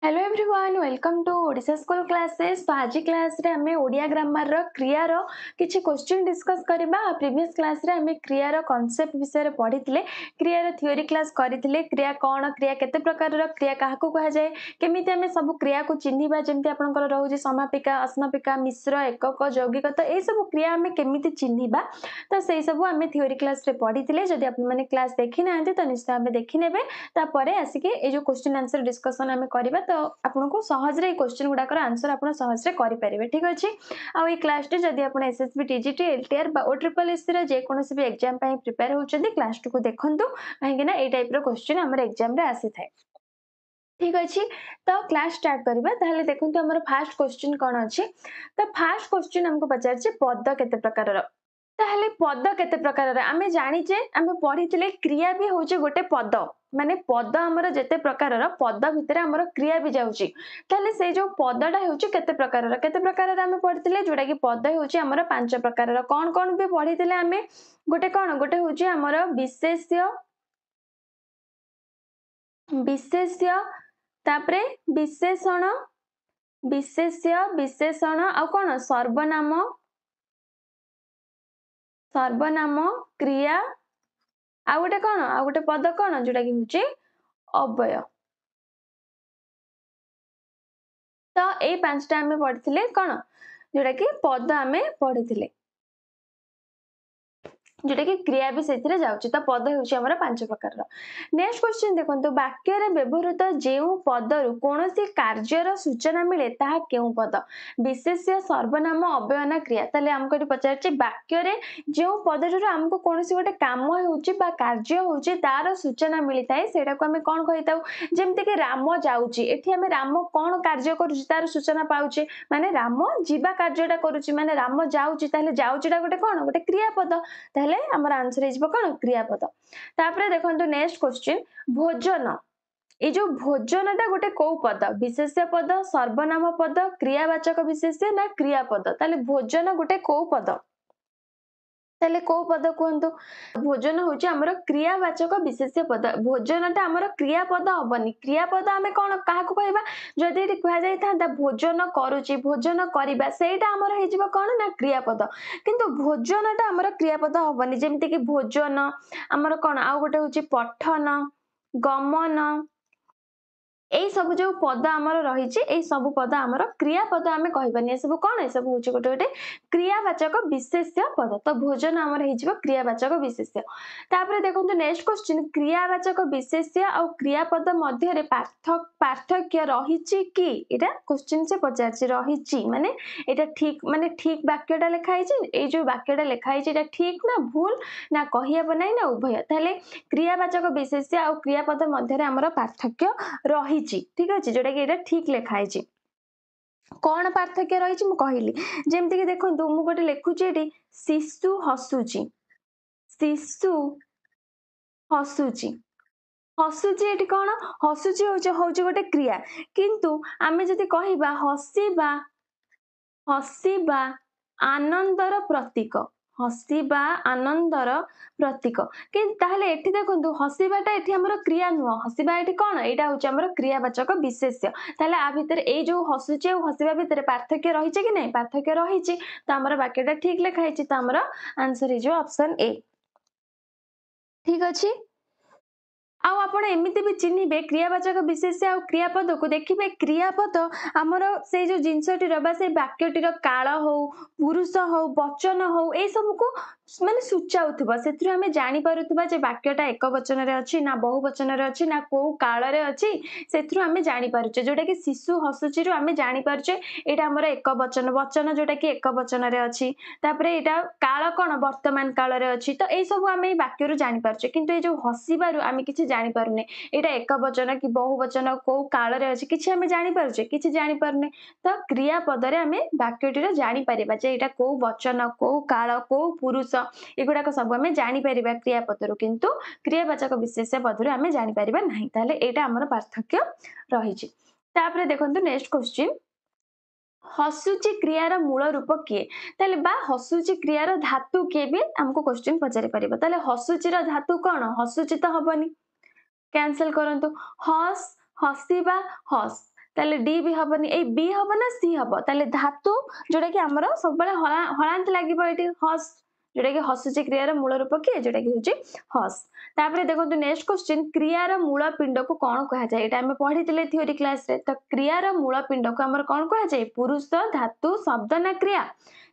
Hello everyone welcome to Odisha school classes. तो आज class रे हमें ओडिया ग्रामर रो क्रिया रो किछि क्वेश्चन डिस्कस करबा। प्रीवियस क्लास रे हमें क्रिया रो कांसेप्ट विषय रे पढिथिले, क्रिया रो थ्योरी क्लास करिथिले। क्रिया कोन, क्रिया केते प्रकार रो, क्रिया काहाकू कहा जाय, केमिति हमें सब क्रिया को चिन्हिबा, जेमति आपनकर रहउजी समापिका, अस्मापिका, मिश्र, एकक, यौगिक। तो ए सब क्रिया हमें केमिति चिन्हिबा, तो सेई सब हमें थ्योरी क्लास रे पढिथिले। जदि आपन माने क्लास देखि नाहंती तो निश्चय हमें देखि नेबे, तापरे आसिके ए जो क्वेश्चन आंसर डिस्कशन हमें करबा। तो आपको सहज रे क्वेश्चन गुड़ाकर आंसर आप सहज रे करेंगे। ठीक अच्छे। आई क्लास टी जदि आप एसएसबी टीजीटी एलटीआर ओ ट्रिपल एससी जेकोसी भी एग्जाम प्रिपेयर होती क्लास टू को देखूँ, कहीं टाइप क्वेश्चन आम एग्जाम रे आसी थाए। ठीक अच्छे। तो क्लास स्टार्ट करबा। ताहले देखंतु हमर फास्ट क्वेश्चन कोन अछि। तो फास्ट क्वेश्चन हमको पचार पद केते प्रकार। ताहले पद केते प्रकार आमे जानिचे, आमे पढ़िथिले क्रिया भी होचे गोटे पद, माने पद हमर जेते प्रकार पद भितर हमर क्रिया भी जाउची। ताहले से जो पदटा होचे केते प्रकार आमे पढ़िथिले, जोटा कि पद होचे हमर पांच प्रकार। कोन कोन भी पढ़िथिले आमे, गोटे कोन, गोटे होचे हमर विशेष्य, विशेष्य तापरे विशेषण, विशेष्य विशेषण आ कोन सर्वनाम, सर्वनाम क्रिया आ गोटे कौन, आ गोटे पद कौन जोटा कि होचे अव्यय। तो ए पांचटा आमे पढ़िथिले कौन, जोटा कि पद आमे पढ़िथिले, जोटा कि क्रिया भी सेथिरे जाउची। तो पद होची हमर पांच प्रकार। नेक्स्ट क्वेश्चन देखंतु, वाक्य रे व्यवहृत जेउ पदरु कोनोसी कार्यर सूचना मिले ताहा केउ पद, विशेष्य, सर्वनाम, अव्यय ना क्रिया। ताले हमको एठी पचारची वाक्य रे जेउ पदरु हमको कोनोसी गोटे काम होउची बा कार्य होउची तार सूचना मिली थाए, सेटा को हमें कोन कहिताउ। जेमति कि राम जाउची, एठी हमें राम कोन कार्य करूची तार सूचना पाउची, माने राम जीवा कार्यटा करूची, माने राम जाउची। ताले जाउचीटा गोटे कोन, गोटे क्रियापद। ताहले हमर आंसर हिजबो कोन, क्रियापद। तापरे देखंतु नेक्स्ट क्वेश्चन, भोजन। ए जो भोजनटा गोटे को पद, विशेष्य पद, सर्वनाम पद, क्रियावाचक विशेष्य ना क्रियापद। ताले भोजन गोटे को पद, ताले को पद कहंतु। भोजन होची हमर क्रियावाचक विशेष्य पद। भोजनटा हमर क्रियापद हबनी। क्रियापद हमें कोन काहाकू कहबा, जदि एठी कहा जाय था भोजन करूची, भोजन करिबा, सेटा हमर हेजिबो कोन ना क्रियापद। किंतु भोजनटा हमर क्रियापद हबनी। जेमति कि भोजन हमर कोन, आ गोटे होची पठन, गमन, एई सब जो पद आमर रही, एई सब पद आमर क्रियापद आमे कहबानी। ए सब कोन, ए सब होची गोटे गोटे क्रियावाचक विशेष्य पद। तो भोजन आमर हेजिबो क्रियावाचक विशेष्य। तापरे देखंतु नेक्स्ट क्वेश्चन, क्रियावाचक विशेष्य आ क्रियापद मध्य रे पार्थक्य रहिची कि, एटा क्वेश्चन से पचारची रहिची माने एटा ठीक, माने ठीक वाक्यटा लेखा आइची। ए जो वाक्यटा लेखा आइची एटा ठीक ना भूल ना कहियाबो नै ना उभय। ताले क्रियावाचक विशेष्य आ क्रियापद मध्य रे हमर पार्थक्य रही। ठीक अच्छे, जोटा कि ठीक लिखाई। कौन पार्थक्य रही मु कहली, जेमति कि देखंतु मु गोटे लिखुची एठी शिशु हसुची, शिशु हसुची, हसुची एठी कौन, हसुची होची गोटे क्रिया। किंतु आमे जदि कहिबा हसिबा, हसिबा आनंदर प्रतीक, हसिबा आनंदर प्रतीक। कि ताहले एठी देखंतु हसिबाटा एठी हमर क्रिया नुह, हसिबा एठी कोन, एटा होची हमर क्रियावाचक विशेष्य। ताहले आ भितर ए जो हसुची और हसिबा भितर पार्थक्य रहिছে कि नै, पार्थक्य रहिছে। तो हमर वाक्यटा ठीक लिखा हिची। तो हमर आंसर हिजो ऑप्शन ए। ठीक अछि। आउ आपण एमिति भी चिन्हिबे क्रियावाचक विशेष्य आ क्रियापद को देखिबे। क्रियापद आमर से जो जिनसटीर बा से वाक्यटीर काल हो, पुरुष हो, वचन हो, ए सब को माने सूचाउथबा, सेथुर हमें जानि पारुथबा जे वाक्यटा एक वचन रे अछि ना बहुवचन रे अछि ना को काल रे अछि, सेथुर हमें जानि पारुचे। जोटा कि शिशु हसुची रु हमें जानि पारुचे एटा हमर एक वचन, वचन जोटा कि एक वचन रे अछि। तापरे एटा काल कोन, वर्तमान काल रे अछि। तो ए सब हमें वाक्य रु जानि पारुचे। किंतु ए जो हसिबारु हमें किछि जानि पारुने, एटा एक वचन कि बहुवचन को काल रे अछि, किछि हमें जानि पारुचे, किछि जानि पारुने। तो क्रियापद रे हमें वाक्यटीर जानि परिबा जे एटा को वचन, को काल, को पुरुष, एगुडाक सब हमें जानि परिबा क्रियापदरु। किंतु क्रियावाचक विशेष्य पदरु हमें जानि परिबा नाही। ताले एटा हमर पार्थक्य रहिछि। तापरे देखंतु नेक्स्ट क्वेश्चन, हसुची क्रियार मूल रूप किए। ताले बा हसुची क्रियार धातु किए भी हमको क्वेश्चन पचारि परिबा। ताले हसुची रा धातु कोन, हसुची तो हबनी, कैंसिल करंतु। हस, हसिबा, हस, ताले डी भी हबनी ए बी हब ना सी हब ताले धातु जोटा कि हमर सब बेले हळांत लागिबो एटी हस जोटा कि हसुची क्रियार मूल रूप किए जोटा कि होची हस तापर देखो नेक्स्ट क्वेश्चन क्रियार मूल पिंड को कौन कहा जाए एटा हमें पढ़ी थ्योरी क्लास रे तो क्रियार मूल पिंड को हमर कौन कहा जाए पुरुष धातु शब्द ना क्रिया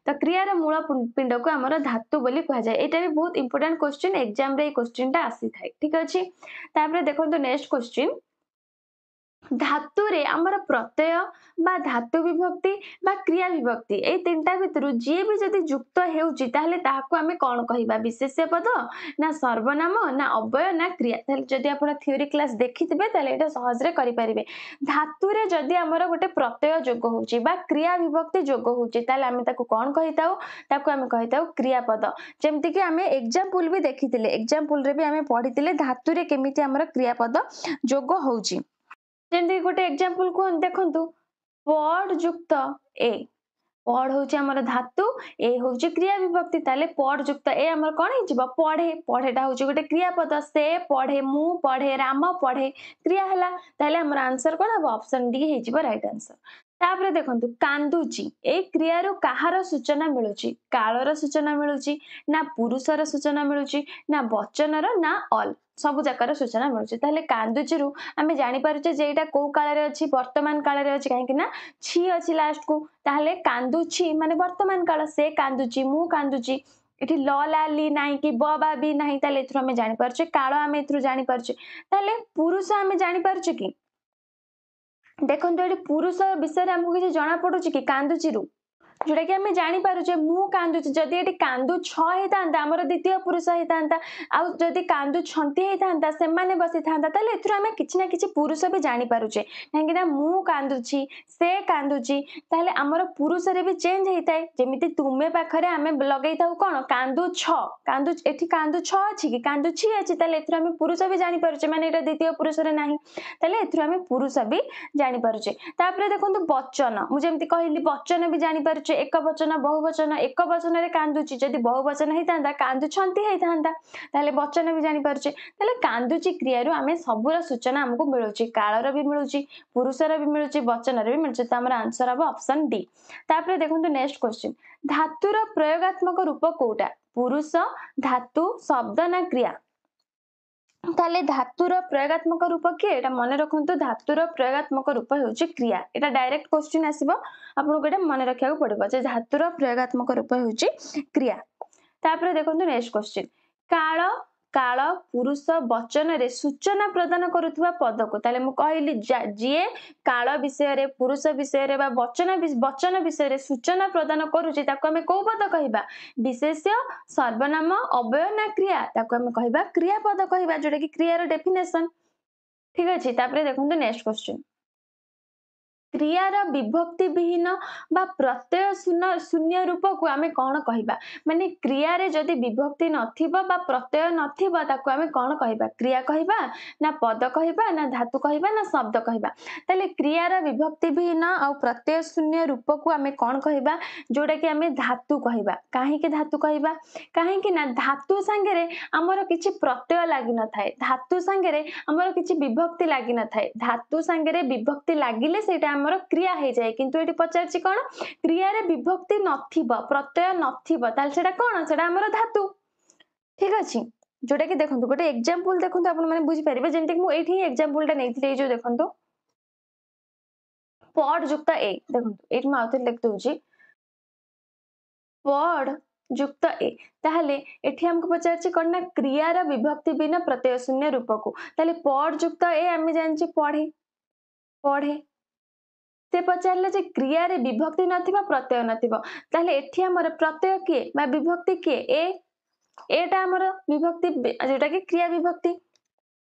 तो क्रियार मूल पिंड को हमर धातु बोली कहा जाए एटा भी बहुत इंपोर्टेंट क्वेश्चन एग्जाम रे क्वेश्चन टा आसी थाए ठीक अछि तापर देखो नेक्स्ट क्वेश्चन धातु रे हमर प्रत्यय बा धातु विभक्ति बा क्रिया विभक्ति ए तीनटा भितरु जे भी जदि युक्त हेउची ताहले ताहाको हमें कोन कहिबा विशेष्य पद ना सर्वनाम ना अव्यय ना क्रिया ताहले जदि आपण थ्योरी क्लास देखिथिबे ताहले एटा सहज रे करि परिबे धातु रे जदि हमर गोटे प्रत्यय जोग होउची बा क्रिया विभक्ति जोग होउची ताहले हमें ताको कोन कहिताउ ताको हमें कहिताउ क्रियापद जेमति कि हमें एग्जांपल भी देखिथिले एग्जांपल रे भी हमें पढिथिले धातु रे केमिति हमर क्रियापद जोग होउची जेमति गोटे एग्जांपल को देखंतु पड युक्त ए पड होची हमर धातु ए होची क्रिया विभक्ति ताले पड युक्त ए हमर कोन हि जिवो पढे पढेटा होची गोटे क्रियापद से पढे मु पढे राम पढे क्रिया हला ताले हमर आंसर कोन हबो ऑप्शन डी हि जिवो राइट आंसर तापरे देखंतु कांदुची ए क्रिया रो काहार सूचना मिलुची कालर सूचना मिलुची ना पुरुषर सूचना मिलुची ना वचनर ना ऑल सब जकार सूचना मिलुची ताले कांदुची रु आमे जानि पारुचे जे एटा को काल रे अछि वर्तमान काल रे अछि काहे कि ना छी अछि लास्ट को ताले कांदुची माने वर्तमान काल से कांदुची मु कांदुची एठी ल ला ली नाही कि ब बा बी नाही ताले एथरो आमे जानि पारुचे काल आमे एथरो जानि पारुचे ताले पुरुष आमे जानि पारुचे कि देखो ये पुरुष विषय आमको किसी जना पड़ुची कि कांदुची रु जोटा कि आम जानी पारुचे मु कांदुची जदि एटी कांदु छ हेतांता हमर द्वितीय पुरुष हेतांता आउ जदि कांदु छंती हेतांता से माने बसी थांता ताले एथरो आमे किछि ना किछि पुरुष भी जानी पारुचे काहे कि मु कांदुची से कांदुची ताले हमर पुरुष रे भी चेंज हेताय जेमिति तुमे पाखरे आमे लगेइताउ कोन कांदु छ कांदु एठी कांदु छ अछि कि कांदु छी अछि ताले एथरो आमे पुरुष भी जानी पारुचे माने एटा द्वितीय पुरुष रे नाही ताले एथरो आमे पुरुष भी जानी पारुचे तापरे देखंतु वचन मु जेमिति कहिली वचन भी जानी पारुचे एक वचन बहुवचन एक वचन रे कांदुची जदि बहुवचन हेतांता कांदुछंती हेतांता ताले वचन भी जानि पारुचे ताले कांदुची क्रिया रु आमे सबुर सूचना हमको मिलुची कालर भी मिलुची पुरुषर भी मिलुची वचन रे भी मिलुची त हमर आंसर हबो ऑप्शन डी तापरे देखंतु नेक्स्ट क्वेश्चन धातुर प्रयोगात्मक रूप कोउटा पुरुष धातु शब्द ना क्रिया ताले धातुर प्रयोगात्मक रूप के एटा मन रखंतु धातुर प्रयोगात्मक रूप होउची क्रिया एटा डायरेक्ट क्वेश्चन आसीबो आपनको एटा मन रखिया को पड़िबो जे धातुर प्रयोगात्मक रूप होउची क्रिया तापर देखंतु नेक्स्ट क्वेश्चन काल काल पुरुष वचन रे सूचना प्रदान करुवा पद को ताले मु कहली जे काल विषय रे पुरुष विषय रे बा वचन विषय रे सूचना प्रदान करूची ताको हमें को पद कहिबा विशेष्य सर्वनाम अव्यय ना क्रिया ताको हमें कहिबा क्रिया पद कहिबा जोटा कि क्रिया रो डेफिनेशन ठीक अछि तापर देखंतु नेक्स्ट क्वेश्चन क्रियार विभक्ति विहीन बा प्रत्यय शून्य रूप को आमे कौन कहिबा माने क्रिया रे जदि विभक्ति नथिबा बा प्रत्यय नथिबा ताको आमे कौन कहिबा क्रिया कहिबा ना पद कहिबा ना धातु कहिबा ना शब्द कहिबा ताले क्रियार विभक्ति विहीन आ प्रत्यय शून्य रूप को आमे कौन कहिबा जोटा कि आमे धातु कहिबा काहे कि धातु कहिबा काहे कि ना धातु संगे रे हमर किछि प्रत्यय लागि न थाए धातु संगे रे हमर किछि विभक्ति लागि न थाए धातु संगे रे विभक्ति लागिले सेटा हमर क्रिया हे जाय किंतु एटी पचारछि कोन क्रिया रे विभक्ति नथिबो प्रत्यय नथिबो ताल सेटा कोन सेटा हमर धातु ठीक अछि जोटा कि देखंतु गोटे एग्जांपल देखंतु आपण माने बुझि परिबे जेंति कि मु एठी एग्जांपल ता नेथिले जो देखंतु पड युक्त ए देखंतु एठी म आउथे लिख दउछि पड युक्त ए ताहले एठी हमको पचारछि कोन ना क्रिया रा विभक्ति बिना प्रत्यय शून्य रूप को ताले पड युक्त ए आमे जानछि पढे पढे से पचारले जे क्रिया रे विभक्ति नथिबा प्रत्यय नथिबो ताहले एठी हमर प्रत्यय के बा विभक्ति के एटा हमर विभक्ति जेटा कि क्रिया विभक्ति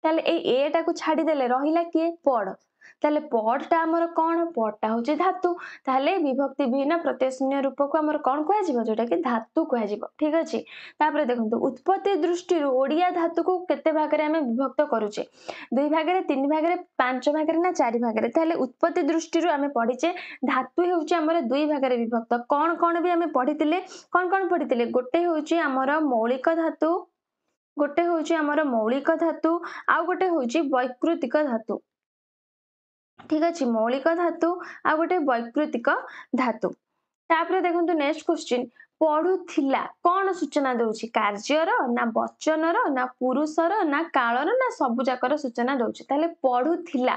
ताहले ए टा को छाडी देले रहिला के पड ताहले पडटा हमर कोन पडटा होचे धातु ताहले विभक्ति बिना प्रत्यय शून्य रूप को हमर कोन कहै जिवो जेटा कि धातु कहै जिवो ठीक अछि तापर देखंतु उत्पत्ति दृष्टि रो ओडिया धातु को केते भाग रे हमें विभक्त करूचे दुई भाग रे तीन भाग रे पांच भाग रे ना चार भाग रे ताहले उत्पत्ति दृष्टि रो हमें पढिचे धातु हेउचे हमर दुई भाग रे विभक्त कोन भी हमें पढितिले कोन पढितिले गोटे होउचे हमर मौलिक धातु गोटे होउचे हमर मौलिक धातु आ गोटे होउचे वैकृतिक धातु ठीक अच्छे मौलिक धातु आ गोटे वैकृतिक धातु तापर देखो नेक्स्ट क्वेश्चन पढ़ुथिला कौन सूचना दउछि कार्यर ना वचनर ना पुरुषर ना कालर ना सबु जाकर सूचना दउछि ताले पढ़ुथिला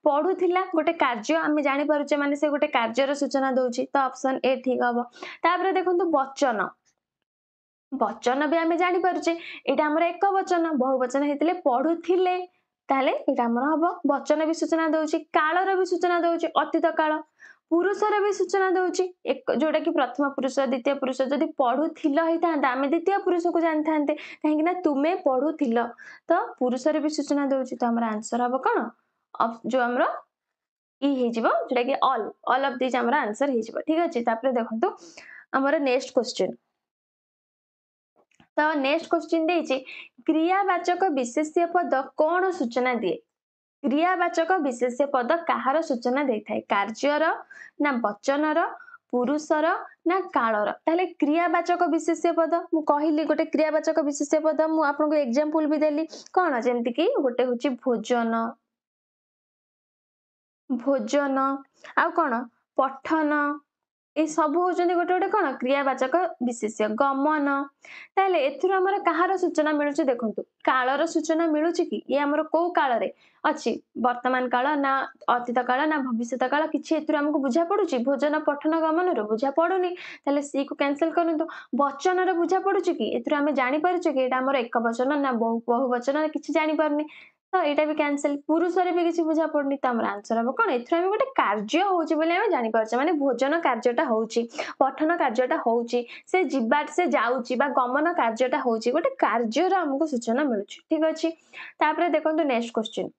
पढ़ुथिला गोटे कार्य आमे जानि पारुचे माने से गोटे कार्यर सूचना दउछि तो ऑप्शन ए ठीक हबो तापर देखंतु वचन वचन भी आमे जानि पारुचे एटा हमर एक वचन बहुवचन हेतिले पढ़ुथिले ताले एटा हमर हबो वचन भी सूचना दउछि कालर भी सूचना दउछि अतीत काल पुरुषर भी सूचना दउछि एक जोटा कि प्रथम पुरुष द्वितीय पुरुष जदि पढ़ुथिल होइतांता आमे द्वितीय पुरुष को जानि थांते काहेकि ना तुमे पढ़ुथिल तो पुरुषर भी सूचना दउछि तो हमर आंसर हबो कोन जो हमर ई हे जिवो जोटा कि ऑल ऑफ दिस हमर आंसर हे जिवो ठीक अछि तापर देखंतु हमर नेक्स्ट क्वेश्चन तो नेक्स्ट क्वेश्चन देछि क्रियावाचक विशेष्य पद कौन सूचना दिए क्रियावाचक विशेष्य पद कहार सूचना देथाय कार्यर ना वचनर पुरुषर ना कालर ताले क्रियावाचक विशेष्य पद मु कहिली गोटे क्रियावाचक विशेष्य पद मु आपनको एग्जांपल भी देली कोन जेमति कि गोटे होची भोजन भोजन आ कोन पठन ए सब होचंदी गोटे गोटे कोन क्रियावाचक विशेष्य गमन ताले एथुर हमर कहार सूचना मिलुची देखंतु कालर सूचना मिलुची कि ये हमर को काल रे अछि वर्तमान काल ना अतीत काल ना भविष्यत काल किछि एथुर हमकु बुझा पडुची भोजन पठन गमन रो बुझा पडुनी ताले सी को कैंसिल करंतु वचन रो बुझा पडुची कि एथुर हम जानि पारुचे कि एटा हमर एक वचन ना बहुवचन ना किछि जानि पारुनी तो एटा भी कैंसिल पुरुष रे भी किछि बुझा पडुनी तो हमर आंसर हबो कोन एथुर हम गोटे कार्य होची बोले हम जानि पारछे माने भोजन कार्यटा होची पठन कार्यटा होची से जिबा से जाउची बा गमन कार्यटा होची गोटे कार्यर हमको सूचना मिलुची ठीक अछि तापर देखंतु नेक्स्ट क्वेश्चन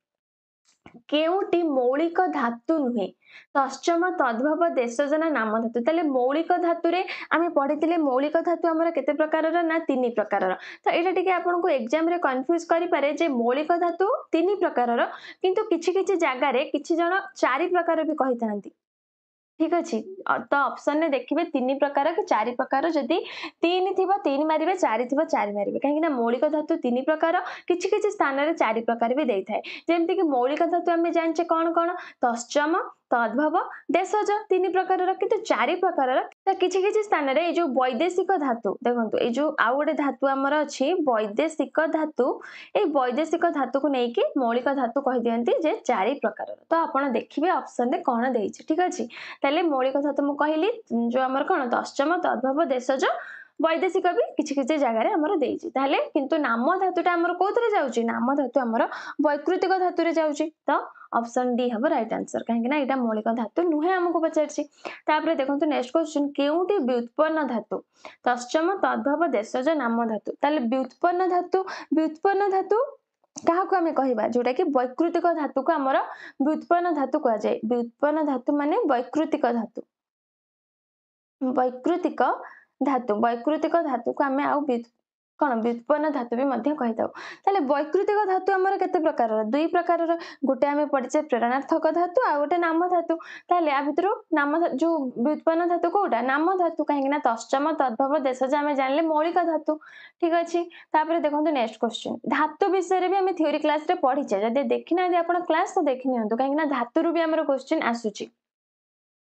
केउटी मौलिक धातु नुहे तश्चम तद्भव देशजना नाम धातु ताले मौलिक धातु रे आमे पढितिले मौलिक धातु हमर केते प्रकारर ना तीन प्रकारर तो एटा टिके आपन को एग्जाम रे कंफ्यूज करि पारे जे मौलिक धातु तीन प्रकारर किंतु किछि किछि जागा रे किछि जण चारि प्रकार भी कहितांती ठीक अछि तो ऑप्शन ने देखिबे तीन प्रकार कि चारि प्रकार जदि तीन थिबो तीन मारिबे चारि थिबो चारि मारिबे काहे कि ना मौलिक धातु तीन प्रकार किछि किछि स्थान रे चारि प्रकार भी देइथाय जेमति कि मौलिक धातु हमें जानचे कोन कोन तश्चम तद्भव देशज तीन प्रकार किंतु चारि प्रकार किछि किछि स्थान रे जो वैदेशिक धातु देखंतु ए जो आ गोटे धातु हमर अछि वैदेशिक धातु ए वैदेशिक धातु को नै कि मौलिक धातु कहि दियंती जे चारि प्रकार तो आपण देखिबे ऑप्शन रे कोन देइछि ठीक अछि ताले मौलिक धातु मु कहली जो हमर कोन तश्चम तद्भव देशज वैदेशिक भी किछि किछि जगह रे हमर देइछि ताले किंतु नाम धातुटा हमर कोथरे जाउछि नाम धातु हमर वैकृतिक धातु रे जाउछि तो ऑप्शन डी हबो राइट आंसर काहे कि ना एटा मौलिक धातु नुहे हमको पचारछि तापर देखंतु नेक्स्ट क्वेश्चन केउटी व्युत्पन्न धातु तश्चम तद्भव देशज नाम धातु ताले व्युत्पन्न धातु काहाको आमे कहिबा जोटा कि वैकृतिक धातु को हमर व्युत्पन्न धातु कहा जाय व्युत्पन्न धातु माने वैकृतिक धातु को आमे आउ कोन व्युत्पन्न धातु भी मध्य कहिताउ ताले वैकृतिक धातु हमर केते प्रकार दुई प्रकार गोटे आमे पडिचे प्रेरणार्थक धातु आ गोटे नाम धातु ताले आ भितरु नाम जो व्युत्पन्न धातु कोटा नाम धातु काहे ना तश्चम तद्भव देशज आमे जानले मौलिक धातु ठीक अछि तापर देखंतु नेक्स्ट क्वेश्चन धातु विषय रे भी आमे थ्योरी क्लास रे पढिचे जदि देखिना यदि आपण क्लास तो देखिनियंतु काहे ना धातु रु भी हमर क्वेश्चन आसुची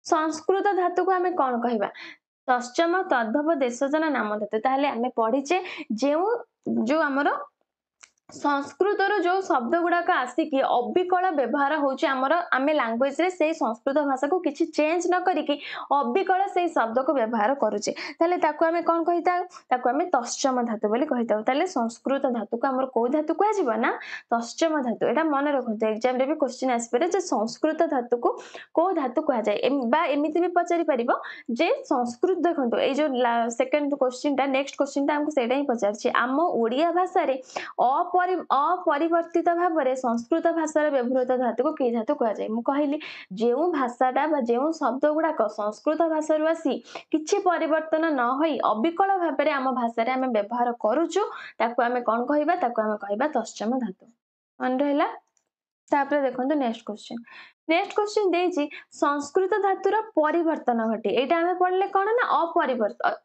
संस्कृत धातु को आमे कोन कहिबा तश्चम तद्भव देशजना नाम धातु ताहले आमे पढिचे जेउ जो हमर संस्कृत रो जो शब्द गुडाक आसिकी अबिकल व्यवहार होची हमर आमे लैंग्वेज रे से संस्कृत भाषा को किछि चेंज न करिकी अबिकल से शब्द को व्यवहार करूचे ताले ताको आमे कोन कहिता ताको आमे तश्चम धातु बोली कहिता ताले संस्कृत धातु को हमर को धातु को आजिबा ना तश्चम धातु एटा मन रखंतु एग्जाम रे भी क्वेश्चन आसपरे जे संस्कृत धातु को धातु को जाय बा एमिति भी पचारि परिबो जे संस्कृत देखंतु ए जो सेकंड क्वेश्चन ता नेक्स्ट क्वेश्चन ता हमको सेटा ही पचारछि आम ओडिया भाषा रे अपरिवर्तित भाव में संस्कृत भाषा व्यवहृत धातु को कि धातु कह जाए कहली जो भाषाटा जो शब्द गुड़ाक संस्कृत भाषा आसी किछि परिवर्तन न होई अबिकल भाव में आम भाषा आम व्यवहार करुचु ताको आमे कोन कहिबा ताको आमे कहिबा तश्चम धातु मन रहला तापर देखंतु नेक्स्ट क्वेश्चन नेक्स्ट क्वेश्चन देइछि संस्कृत धातुर परिवर्तन घटे एटा हमें पढ़ले कोन ना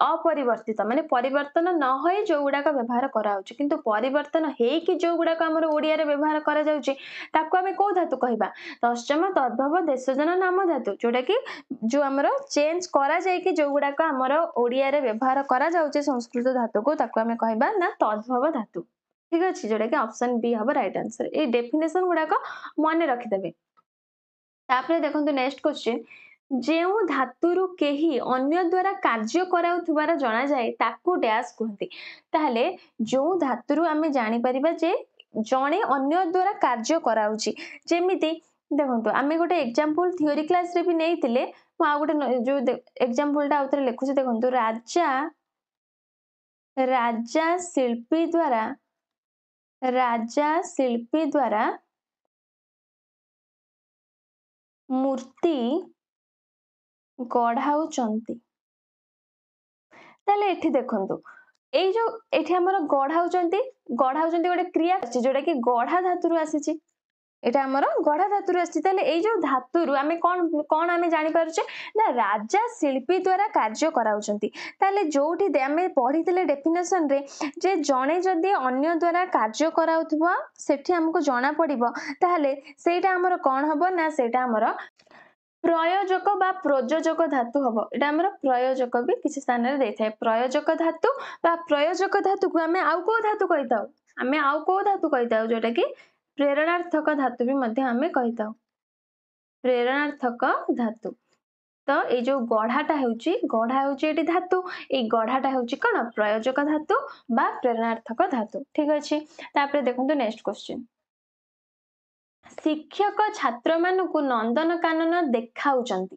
अपरिवर्तित माने परिवर्तन न होई जो गुडा का व्यवहार करा होछि किंतु परिवर्तन हे कि जो गुडा का हमर ओडिया रे व्यवहार करा जाउछि ताको हमें को धातु कहबा तश्चम तद्भव देशजन नाम धातु जोटा कि जो हमर चेंज करा जाय कि जो गुडा का हमर ओडिया रे व्यवहार करा जाउछि संस्कृत धातु को ताको हमें कहबा ना तद्भव धातु ठीक अछि जोटा कि ऑप्शन बी हबो राइट आंसर ए डेफिनेशन गुडा को माने रखि देबे तापरे देखंतु नेक्स्ट क्वेश्चन जेउ धातुरु केही अन्य द्वारा कार्य कराउथुबार जणा जाय ताकू डैश कहते ताहले जो धातुरु आमे जानि परिबा जे जणे अन्य द्वारा कार्य कराउची जेमिति देखंतु आमे गोटे एग्जांपल थ्योरी क्लास रे भी नेइतिले म आ गोटे जो एग्जांपल ता उतरे लिखुची देखंतु राजा शिल्पी द्वारा मूर्ति गढ़ाउचंती ताले एठी देखंतु एई जो एठी हमर गढ़ाउचंती गोटे क्रिया अछि जोटा कि गढ़ा धातुरु आसीची एटा हमर गढ़ा धातुरु आसीची ताले एई जो धातुरु आमे कोन आमे जानि पारुचे ना राजा शिल्पी द्वारा कार्य कराउचंती ताले जोठी आमे पढितले डेफिनेशन रे जे जणे जदी अन्य द्वारा कार्य कराउथबो सेठी हमको जणा पडिबो ताले सेटा हमर कोन हबो ना सेटा हमर प्रयोजक बा प्रयोजक धातु हबो एटा हमर प्रयोजक भी किछि स्थान रे देथाय प्रयोजक धातु बा प्रयोजक धातु को हमें आउ को धातु कहिताउ हमें आउ को धातु कहिताउ जोटा कि प्रेरणार्थक धातु भी मध्य हमें कहिताउ प्रेरणार्थक धातु तो ए जो गढ़ाटा हेउची एटी धातु ए गढ़ाटा हेउची कोन प्रयोजक धातु बा प्रेरणार्थक धातु ठीक अछि तापरे देखंतु नेक्स्ट क्वेश्चन शिक्षक छात्र मानकु नंदनकानन देखाउचंती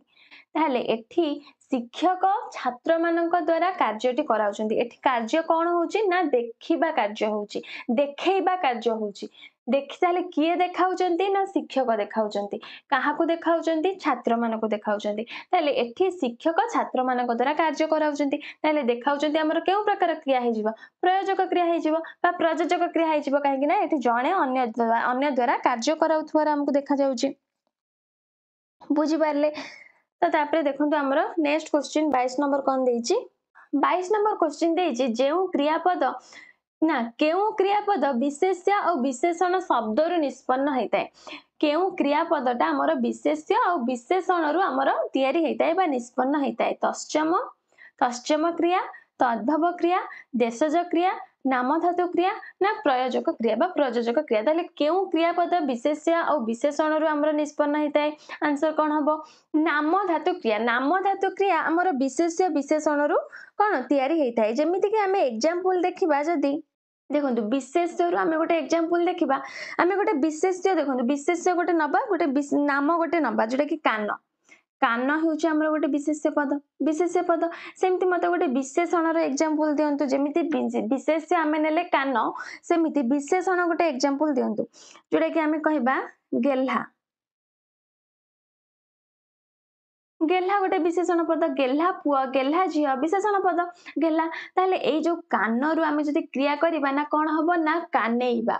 ताहले एठी शिक्षक छात्र मानक द्वारा कार्यटी कराउचंती एठी कार्य कोन होउची ना देखिबा कार्य होउची देखैबा कार्य होउची देखि ताले किए देखाउचंती ना शिक्षक देखाउचंती काहाकू देखाउचंती छात्र मानकू देखाउचंती ताले एठी शिक्षक छात्र मानक द्वारा कार्य कराउचंती ताले देखाउचंती हमर केउ प्रकार क्रिया हे जिवो प्रयोजक क्रिया हे जिवो बा प्रयोजक क्रिया हे जिवो काहे कि ना एठी जणे अन्य द्वारा कार्य कराउथवार हमकू देखा जाउची बुझी पारले तो तापरे देखंतु हमर नेक्स्ट क्वेश्चन 22 नंबर कोन देइची 22 नंबर क्वेश्चन देइची जेउ क्रियापद ना केउ क्रियापद विशेष्य और विशेषण शब्दरु निष्पन्न हेताय केउ क्रियापदटा हमर विशेष्य और विशेषणरु हमर तयारी हेताय बा निष्पन्न हेताय तश्चम क्रिया तद्भव क्रिया देशज क्रिया नाम धातु क्रिया ना प्रयोजक क्रिया बा प्रयोजक क्रिया ताले केउ क्रियापद विशेष्य और विशेषणरु हमर निष्पन्न हेताय आंसर कोन हबो नाम धातु क्रिया हमर विशेष्य विशेषणरु कोन तयारी हेताय जेमिति कि हमें एग्जांपल देखिबा जदी देखंतु विशेष्य आमे गोटे एग्जांपल देखिबा आमे गोटे विशेष्य देखंतु विशेष्य गोटे नबा गोटे नाम गोटे नबा जोटा कि कान होउची हमर गोटे विशेष्य पद सेमति मते गोटे विशेषणर एग्जांपल दियंतु जेमिति विशेष्य आमे नेले कान सेमिति विशेषण गोटे एग्जांपल दियंतु जोटा कि आमे कहबा गेल्हा गोटे विशेषण पद गेल्हा पुआ गेल्हा झिया विशेषण पद गेल्हा ताहले एई जो कानरु आमे जदी क्रिया करिबा ना कोन हबो ना कानेइबा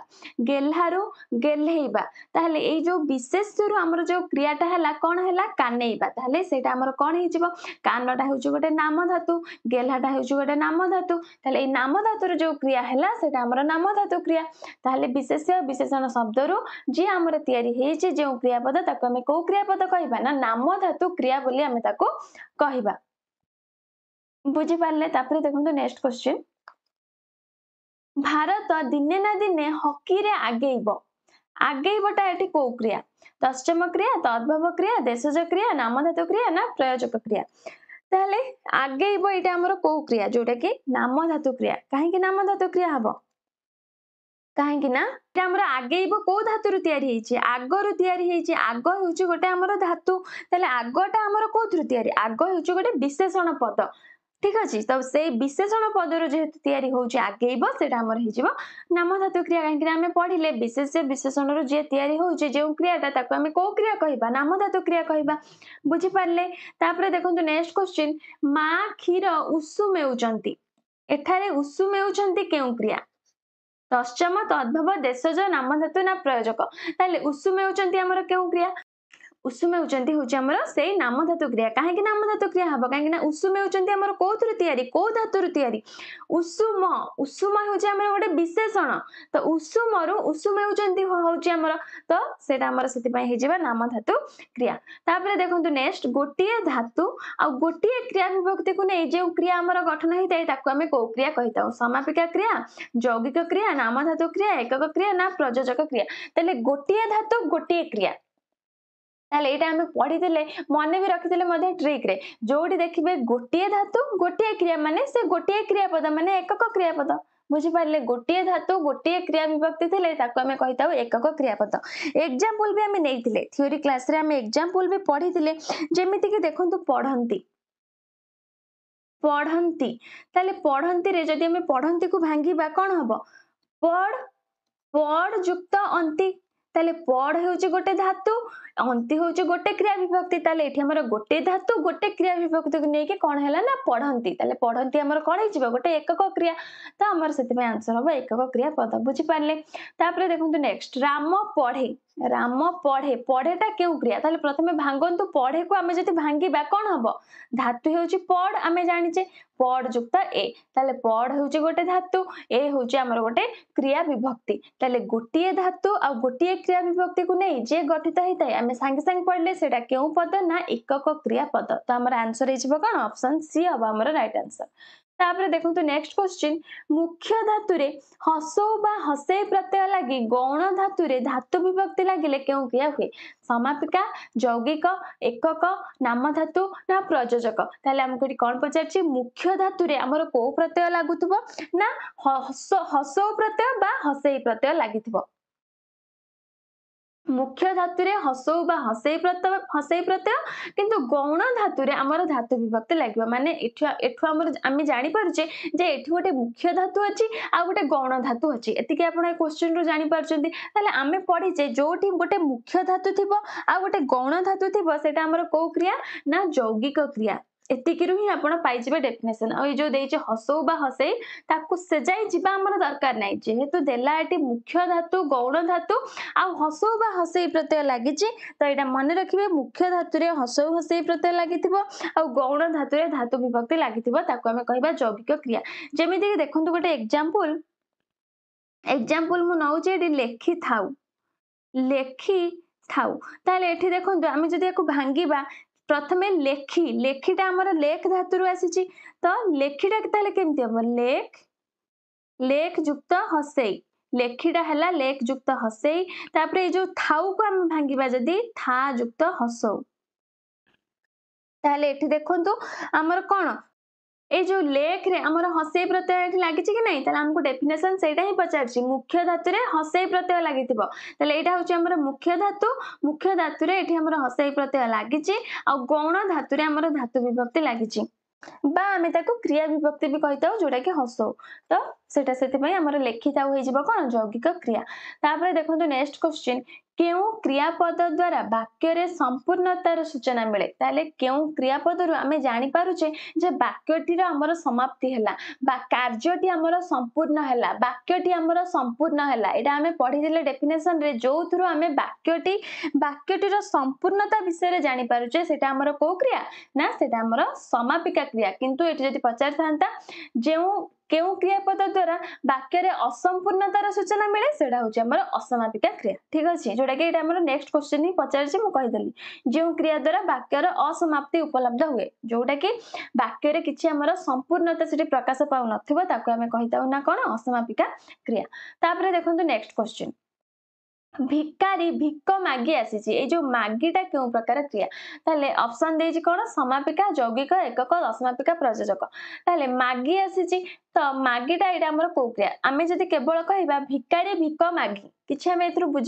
गेल्हारु गेल्हेइबा ताहले एई जो विशेषरु हमर जो क्रियाटा हला कोन हला कानेइबा ताहले सेटा हमर कोन हे जिवो कानटा हेउची गोटे नाम धातु गेल्हाटा हेउची गोटे नाम धातु ताहले एई नाम धातुर जो क्रिया हला सेटा हमर नाम धातु क्रिया ताहले विशेष्य विशेषण शब्दरु जे हमर तयारी हेची जे क्रियापद ताको हमें को क्रियापद कहबा ना नाम धातु क्रिया बोली हमें ताको कहबा बुझी पारले तापरे देखंतु नेक्स्ट क्वेश्चन भारत दिने ना दिने हॉकी रे आगेइबटा एठी को क्रिया तश्चम क्रिया तद्भव क्रिया देशज क्रिया नाम धातु क्रिया ना प्रयोजक क्रिया ताहले आगेइबो एटा हमर को क्रिया जोटा कि नाम धातु क्रिया काहे कि नाम धातु क्रिया हबो काहे कि ना एटा हमर आगेइबो को धातुरु तयारी हेची आगरु तयारी हेची आग हेउची गोटे हमर धातु ताले आगटा हमर कोथुरु तयारी आग हेउची गोटे विशेषण पद ठीक अछि तो से विशेषण पदरु जेहेतु तयारी होउची आगेइबो सेटा हमर हेजिबो नाम धातु क्रिया काहे कि हमें पढिले विशेष्य विशेषणरु जे तयारी होउची जे क्रियाटा ताको हमें को क्रिया कहिबा नाम धातु क्रिया कहिबा बुझी पारले तापरे देखंतु नेक्स्ट क्वेश्चन मा क्षीर उषुमेउचंती एठारे उषुमेउचंती केउ क्रिया तश्चम तद्भव देशज नाम धातु ना प्रयोजक ताले उषुमेउचंती हमर केउ क्रिया उषुम होउचंती हमर सेई नाम धातु क्रिया काहे नाम धातु क्रिया हबो काहे उषुम होउचंती हमर कोथुर तयारी को धातुर तयारी उषुम उषुम होउची हमर गोटे विशेषण तो उषुम होउची हमर तो सेटा हमर सेति पय हे जिबा नाम धातु क्रिया तापर देखंतु नेक्स्ट गोटिए धातु आ गोटिए क्रिया विभक्ति को नै जे क्रिया हमर गठन हेतै ताकू हमें को क्रिया कहिताउ समापिका क्रिया यौगिक क्रिया नाम धातु क्रिया एकक क्रिया ना प्रयोजक क्रिया तले गोटिए धातु गोटिए क्रिया ताले एटा हमें पढ़ी देले मने भी रखि देले मध्ये ट्रिक रे जोडी देखिबे गोटिए धातु गोटिए क्रिया माने से गोटिए क्रियापद माने एकक क्रियापद बुझी पारले गोटिए धातु गोटिए क्रिया विभक्ति थिले ताको हमें कहिताउ एकक क्रियापद एग्जांपल भी हमें नेइथिले थ्योरी क्लास रे हमें एग्जांपल भी पढ़ी थिले जेमिति कि देखंतु पढ़ंती पढ़ंती ताले पढ़ंती रे जदि हमें पढ़ंती को भांगीबा कोन हबो पढ़ पढ़ युक्त अंति ताले पढ़ हेउची गोटे धातु अंति होउची गोटे क्रिया विभक्ति ताले एठी हमर गोटे धातु गोटे क्रिया विभक्ति को नेकी कोन हैला ना पढ़ंती ताले पढ़ंती हमर कोन हिजिबो गोटे एकक क्रिया त हमर सेति में आंसर होबो एकक क्रिया पद बुझी पारले तापरे देखंतु नेक्स्ट राम पढ़े पढ़ेटा केउ क्रिया ताले प्रथमे भांगंतु पढ़े को हमें जति भांगीबा कोन हबो धातु हेउची पढ़ हमें जानिचे पढ़ युक्त ए ताले पढ़ हेउची गोटे धातु ए होउची हमर गोटे क्रिया विभक्ति ताले गोटिए धातु आ गोटिए क्रिया विभक्ति को नै जे गठित हेतै हमें संगे संगे पढ़ले सेटा केउ पद ना एकक क्रिया पद तो हमर आंसर हिजिबो कोन ऑप्शन सी हबो हमर राइट आंसर तापरे देखंतु नेक्स्ट क्वेश्चन मुख्य धातु रे हसो बा हसे प्रत्यय लागि गौण धातु रे धातु विभक्ति लागिले केउ क्रिया हुए समापिका यौगिक एकक नाम धातु ना प्रयोजक ताले हमको एटी कोन पचारछि मुख्य धातु रे हमर को प्रत्यय लागुतबो ना हसो प्रत्यय बा हसे प्रत्यय लागितबो मुख्य धातु रे हसौ बा हसै प्रत्यय किंतु गौण धातु रे हमर धातु विभक्ति लागबो माने एठु हमर आमी जानि पारुचे जे एठु गोटे मुख्य धातु अछि आ गोटे गौण धातु अछि एतिके आपण ए क्वेश्चन रो जानि पारचंती ताले आमे पढिचे जोठी गोटे मुख्य धातु थिबो आ गोटे गौण धातु थिबो सेटा हमर को क्रिया ना यौगिक क्रिया एतिकिरु ही आपण पाइजिबे डेफिनेशन आ जो देइचे हसौ बा हसै ताकू से जाई जिबा हमर दरकार नै जेहेतु देला एटी मुख्य धातु गौण धातु आ हसौ बा हसै प्रत्यय लागिची तो एटा मन रखिबे मुख्य धातु रे हसौ हसै प्रत्यय लागिथिबो आ गौण धातु रे धातु विभक्ति लागिथिबो ताकू हमें कहबा यौगिक क्रिया जेमिति कि देखंतु गोटे एग्जांपल मु नउचे एटी लेखी थाउ ताले एठी देखंतु आमी जदि याकू भांगीबा प्रथमे लेखीटा हमर लेख धातु रु आसीची तो लेखीटा ताले केमति हम लेख युक्त हसै लेखीटा हला लेख युक्त हसै तापरे जो थाउ को हम भांगीबा जदि था युक्त हसौ ताले एठी देखंतु हमर कोन ए जो लेख रे हमर हसै प्रत्यय एठी लागिची कि नै ताले हमको डेफिनेशन सेटा ही पचारची मुख्य धातु रे हसै प्रत्यय लागिथिबो ताले एटा होची हमर मुख्य धातु रे एठी हमर हसै प्रत्यय लागिची आ गौण धातु रे हमर धातु विभक्ति लागिची बा आमे ताको क्रिया विभक्ति भी कहिताउ जोडा कि हसौ तो सेटा सेति पय हमर लेखिताउ हे जिवो कोन यौगिक क्रिया तापरे देखंतु नेक्स्ट क्वेश्चन केउ क्रियापद द्वारा वाक्य रे संपूर्णतार सूचना मिले ताले केउ क्रियापद रु आमे जानि पारुचे जे वाक्यटी रो हमर समाप्ति हला बा कार्यटी हमर संपूर्ण हला वाक्यटी हमर संपूर्ण हला एटा आमे पढि देले डेफिनेशन रे जो थ्रु आमे वाक्यटी रो संपूर्णता विषय रे जानि पारुचे सेटा हमर को क्रिया ना सेटा हमर समापिका क्रिया किंतु एटी जदि पचार थांता जेउ केउ क्रियापद द्वारा वाक्य रे असंपूर्णतार सूचना मिले सेटा होची हमर असमापिका क्रिया ठीक अछि जोडा कि एटा हमर नेक्स्ट क्वेश्चन ही पचारछि मु कहि देली जेउ क्रिया द्वारा वाक्य रे असमाप्ति उपलब्ध हुए जोडा कि वाक्य रे किछि हमर संपूर्णता सेठी प्रकाश पाउ नथिबो ताको हमें कहिताउ ना कोन असमापिका क्रिया तापरे देखंतु नेक्स्ट क्वेश्चन भिकारी भिक्क मागी आसीची ए जो मागीटा केउ प्रकार क्रिया ताले ऑप्शन देजी कोन समापिका यौगिक एकक दशमापिका प्रयोजक ताले मागी आसीची तो मागीटा एटा हमर को क्रिया आमे जदि केवल कहिबा भिकारी भिक्क मागी किछि हमें एथरु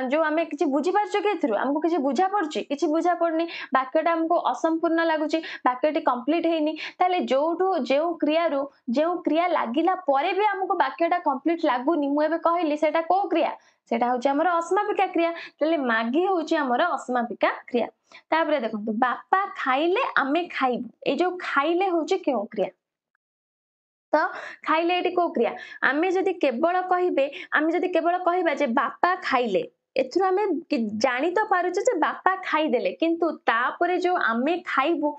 जो हमें किछि बुझी पारछो के एथरु हमको किछि बुझा पड़छि किछि बुझा पड़नी वाक्यटा हमको असंपूर्ण लागुछि वाक्यटी कंप्लीट हेनी ताले जोठु जेउ क्रिया लागिला परे भी हमको वाक्यटा कंप्लीट लागुनी मु एबे कहली सेटा को क्रिया सेटा होची हमर असमापिका क्रिया तले मागी होची हमर असमापिका क्रिया तापरे देखंतु बापा खाइले आमे खाइबु ए जो खाइले होची केउ क्रिया तो खाइले एटी को क्रिया आमे जदि केवल कहिबा जे बापा खाइले एथुरु आमे जानी तो पारुचे जे बापा खाईदेले किंतु तापरे जो आमे खाइबु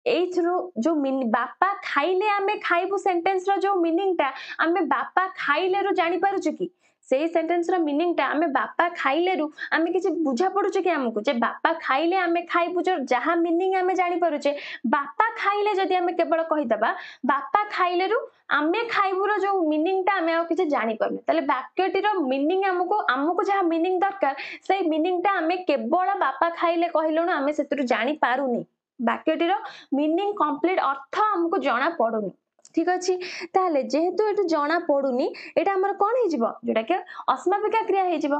एइथुरु जो बापा खाइले आमे खाइबु सेंटेंस रो जो मीनिंग टा आमे बापा खाइले रो जानी पारुचे कि सेही सेंटेंस रो मीनिंग टा आमे बापा खाइले रु आमे किछि बुझा पडुचे कि हमकु जे बापा खाइले आमे खाइबु जो जहा मीनिंग आमे जानी पारुचे बापा खाइले जदि आमे केवल कहि दबा बापा खाइले रु आमे खाइबुर जो मीनिंग टा आमे किछि जानि पारुने ताले वाक्यटिर मीनिंग हमकु हमकु जहा मीनिंग दरकार सेही मीनिंग टा आमे केवल बापा खाइले कहिलुनु आमे सेतुरु जानि पारुनी वाक्यटिर मीनिंग कंप्लीट अर्थ हमकु जाना पडुनी ठीक अछि ताले जेहेतु एटु जाना पडुनी एटा हमर कोन हे जिवो जोटा के अस्मापिका क्रिया हे जिवो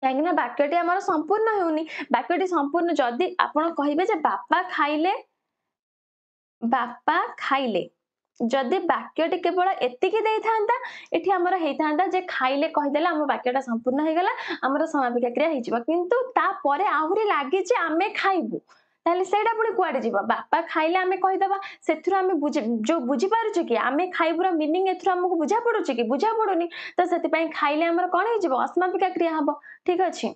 काहेकि वाक्यटी हमर संपूर्ण हेउनी वाक्यटी संपूर्ण जदि आपण कहिबे जे बापा खाइले जदि वाक्यटी केवल एतिकी देई थांता एठी हमर हेई थांता जे खाइले कहिदेला हम वाक्यटा संपूर्ण हे गला हमर समापिका क्रिया हे जिवो किंतु ता परे आहुरी लागि जे आमे खाइबु ताले सेटा पुणी कुआडे जिवो बापा खाइले आमे कहि दबा सेथुर आमे जो बुझी पारुचे कि आमे खाइबुर मीनिंग एथुर हमकु बुझा पडुचे कि बुझा पडुनी तो सेति पई खाइले हमर कोन हे जिवो अस्मापिका क्रिया हबो ठीक अछि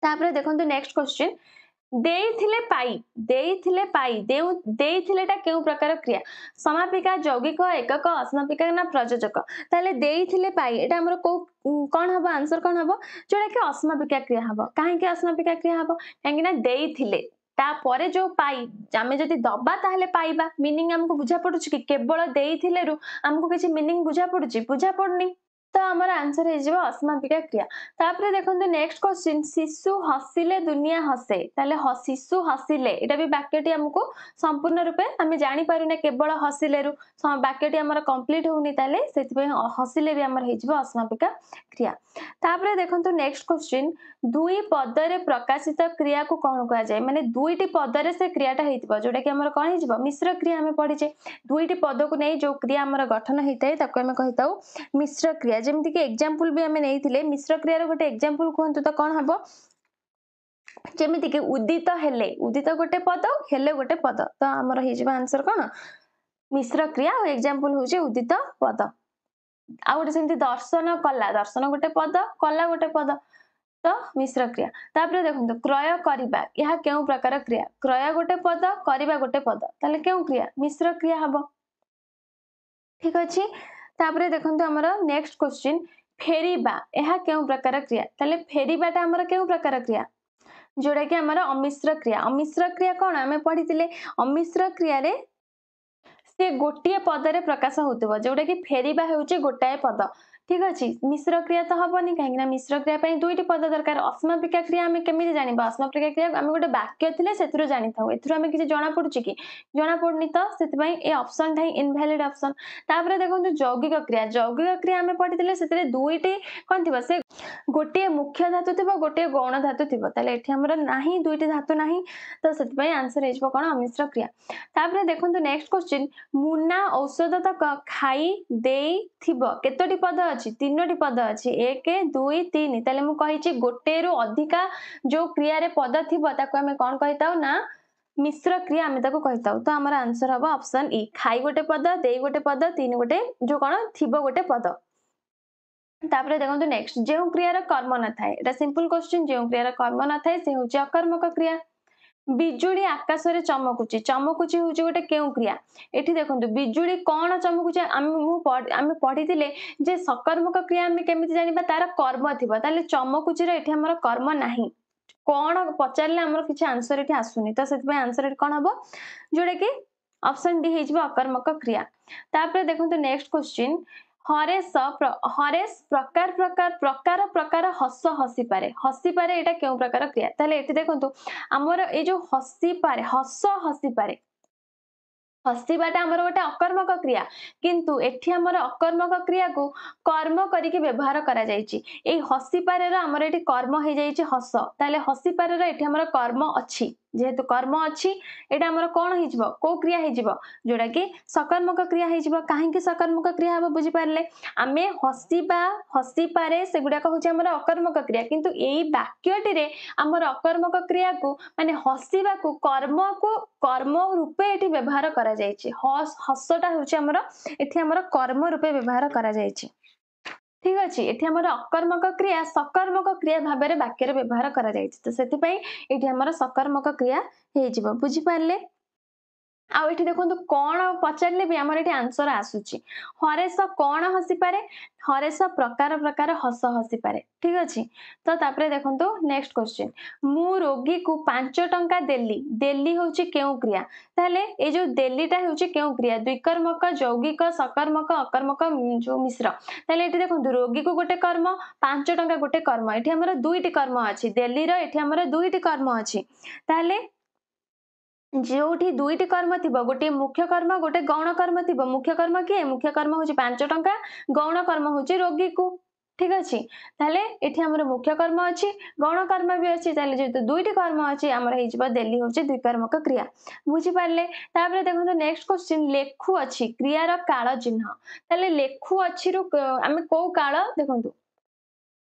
तापरे देखंतु नेक्स्ट क्वेश्चन देइथिले पाई देइथिलेटा केउ प्रकार क्रिया समापिका यौगिक एकक अस्मापिका ना प्रयोजक ताले देइथिले पाई एटा हमर को कोन हबो आंसर कोन हबो जोटा कि अस्मापिका क्रिया हबो काहे कि अस्मापिका क्रिया हबो काहे ना देइथिले ता परे जो पाई आमे जदि दबा ताहले पाइबा मीनिंग हमको बुझा पडुची कि केवल देइथिले रु हमको किछि मीनिंग बुझा पडुची बुझा पडनी तो आमर आंसर हे जिवो अस्मापिका क्रिया तापरे देखंतु नेक्स्ट क्वेश्चन शिशु हसिले दुनिया हसे ताले शिशु हसिले एटा भी वाक्यटी हमको संपूर्ण रूपे हमें जानि पारुने केवल हसिले रु वाक्यटी हमर कंप्लीट होउनी ताले सेति पय हसिले भी हमर हे जिवो अस्मापिका क्रिया तापरे देखंतु नेक्स्ट क्वेश्चन दुई पदरे प्रकाशित क्रिया को कोन कहा जाय माने दुईटी पदरे से क्रियाटा हेतिबो जोटा कि हमर कोन हे जिवो मिश्र क्रिया हमें पढिचे दुईटी पद को नै जो क्रिया हमर गठन हेतै ताको हमें कहिताउ मिश्र क्रिया जेमति कि एग्जांपल भी हमें नैथिले मिश्र क्रिया रो गोटे एग्जांपल कहंतु तो कोन हबो जेमिति कि उदित हेले उदित गोटे पद हेले गोटे पद तो हमर हे जिवो आंसर कोन मिश्र क्रिया और एग्जांपल होचे उदित पद आ गोटे सेमति दर्शन गोटे पद कला गोटे पद तो मिश्र क्रिया तापरे देखंतु क्रय करिबा यह केउ प्रकार क्रिया क्रय गोटे पद करिबा गोटे पद ताले केउ क्रिया मिश्र क्रिया हबो ठीक अछि तापरे देखंतु हमर नेक्स्ट क्वेश्चन फेरिबा यह केउ प्रकार क्रिया ताले फेरिबाटा हमर केउ प्रकार क्रिया जोटा कि हमर अमिश्र क्रिया कोन हमें पढितिले अमिश्र क्रिया रे से गोटिए पदरे प्रकाश होतबो जोटा कि फेरिबा हेउचे गोटाए पद ठीक अछि मिश्र क्रिया तो हबनी काहे मिश्र क्रिया पई दुईटी पद दरकार अस्मापिका क्रिया हमें केमिति जानिबा अस्मापिका क्रिया हमें गोटे वाक्य थिले सेतुरो जानि थाउ एथुरो हमें किछि जाना पडुची कि जाना पडनी तो सेति पई ए ऑप्शन थाई इनवैलिड ऑप्शन तापरे देखंतु यौगिक क्रिया हमें पढितिले सेतिरे दुईटी कोन थिबा से गोटे मुख्य धातु थिबा गोटे गौण धातु थिबा ताले एठी हमर नाही दुईटी धातु नाही तो सेति पई आंसर हेजबो कोन अमिश्र क्रिया तापरे देखंतु नेक्स्ट क्वेश्चन मुना औषध तक खाई देई थिबो केतोटी पद अछि तीनोटी पद अछि 1 2 3 ताले मु कहिछि गोटे रु अधिका जो क्रिया रे पद थिबो ताको हमें कोन कहिताउ ना मिश्र क्रिया हमें ताको कहिताउ तो हमर आंसर हबो ऑप्शन ई खाई गोटे पद देई गोटे पद तीन गोटे जो कोन थिबो गोटे पद तापरे देखंतु नेक्स्ट जेउ क्रिया रो कर्म न थाए एटा सिंपल क्वेश्चन जेउ क्रिया रो कर्म न थाए से होची अकर्मक क्रिया बिजुली आकाश रे चमकुची होची गोटे केउ क्रिया एठी देखंतु बिजुली कोन चमकुची आमे पढितिले जे सकर्मक क्रिया आमे केमिति जानिबा तार कर्म थिबा ताले चमकुची रे एठी हमर कर्म नाही कोन पचारले हमर किछ आंसर एठी आसुनी तो सेति पय आंसर एठी कोन हबो जोडे कि ऑप्शन डी हेजबो अकर्मक क्रिया तापरे देखंतु नेक्स्ट क्वेश्चन हरेश प्रकार हस हसी पारे एटा केउ प्रकार क्रिया ताले एठी देखंतु हमर ए जो हसी पारे हस हसी पारे हसीबाटा हमर गोटे अकर्मक क्रिया किंतु एठी हमर अकर्मक क्रिया को कर्म करिके व्यवहार करा जायछि ए हसी पारे रा हमर एठी कर्म हे जायछि हस ताले हसी पारे रा एठी हमर कर्म अछि जेहेतु कर्म अछि एटा हमर कोन हिजबो को क्रिया हिजबो जोडा कि सकर्मक क्रिया हिजबो काहे कि सकर्मक क्रिया हबो बुझी पारले आमे हसीबा हसी पारे सेगुडा को होछि हमर अकर्मक क्रिया किंतु एई वाक्यटी रे हमर अकर्मक क्रिया को माने हसीबा को कर्म रूपे एठी व्यवहार करा जायछि हसटा होछि हमर एठी हमर कर्म रूपे व्यवहार करा जायछि ठीक अच्छे ये आमर अकर्मक क्रिया सकर्मक क्रिया भाव में वाक्य व्यवहार करा तो से सकर्मक क्रिया हो बुझीपारे आउ एठी देखंतु कोण पचारले भी हमर एठी आंसर आसुची हरेश कोण हसी पारे हरेश प्रकार प्रकार हस हसी पारे ठीक अछि तो तापरे देखंतु नेक्स्ट क्वेश्चन मु रोगी को 5 टंका देली देली होची केउ क्रिया ताले ए जो देलीटा होची केउ क्रिया द्विकर्मक यौगिक सकर्मक अकर्मक जो मिश्र ताले एठी देखंतु रोगी को गोटे कर्म 5 टंका गोटे कर्म एठी हमर दुईटी कर्म अछि देली रो एठी हमर दुईटी कर्म अछि ताले जोठी दुईटी कर्म थी गोटे मुख्य कर्म गोटे गौण कर्म थी मुख्य कर्म किए मुख्य कर्म हूँ 5 टंका गौण कर्म हूँ रोगी को ठीक अच्छे ताले एठी हमर मुख्य कर्म अच्छी गौण कर्म भी अच्छी ताले जेहेतु दुईटी कर्म अच्छी आमर हो देली हूँ द्विकर्मक क्रिया बुझीपारे तापर देखो नेक्स्ट क्वेश्चन लेखु अच्छी क्रियार काल चिन्ह ताले लेखु अच्छी आम कौ काल देखो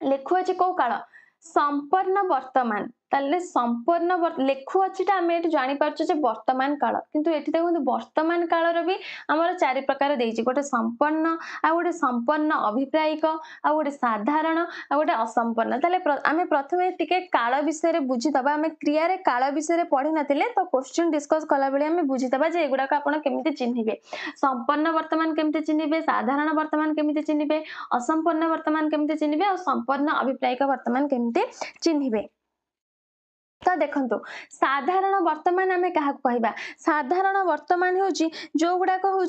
लेखु अच्छी कौ काल संपूर्ण वर्तमान ताले संपूर्ण लेखु अच्छी आम ये जापर वर्तमान काल किंतु ये देखो वर्तमान कालर भी आमर 4 प्रकार देती गोटे संपन्न आ गोटे संपन्न अभिप्रायिक आ गोटे साधारण आ गोटे असंपन्न ताले आम प्रथम टिके काल विषय बुझीदबा आम क्रिया काल विषय पढ़ी नथिले तो क्वेश्चन डिस्कस कला बेले आम बुझीदबा जे एगुडाक आपण केमिति चिन्हिबे संपन्न वर्तमान केमिति चिन्हिबे साधारण वर्तमान केमिति चिन्हिबे असंपन्न वर्तमान केमिति चिन्हिबे और संपन्न अभिप्रायिक वर्तमान केमिति चिन्हिबे तो देखो साधारण वर्तमान आम क्या कहवा साधारण वर्तमान हूँ जो गुड़ाक हूँ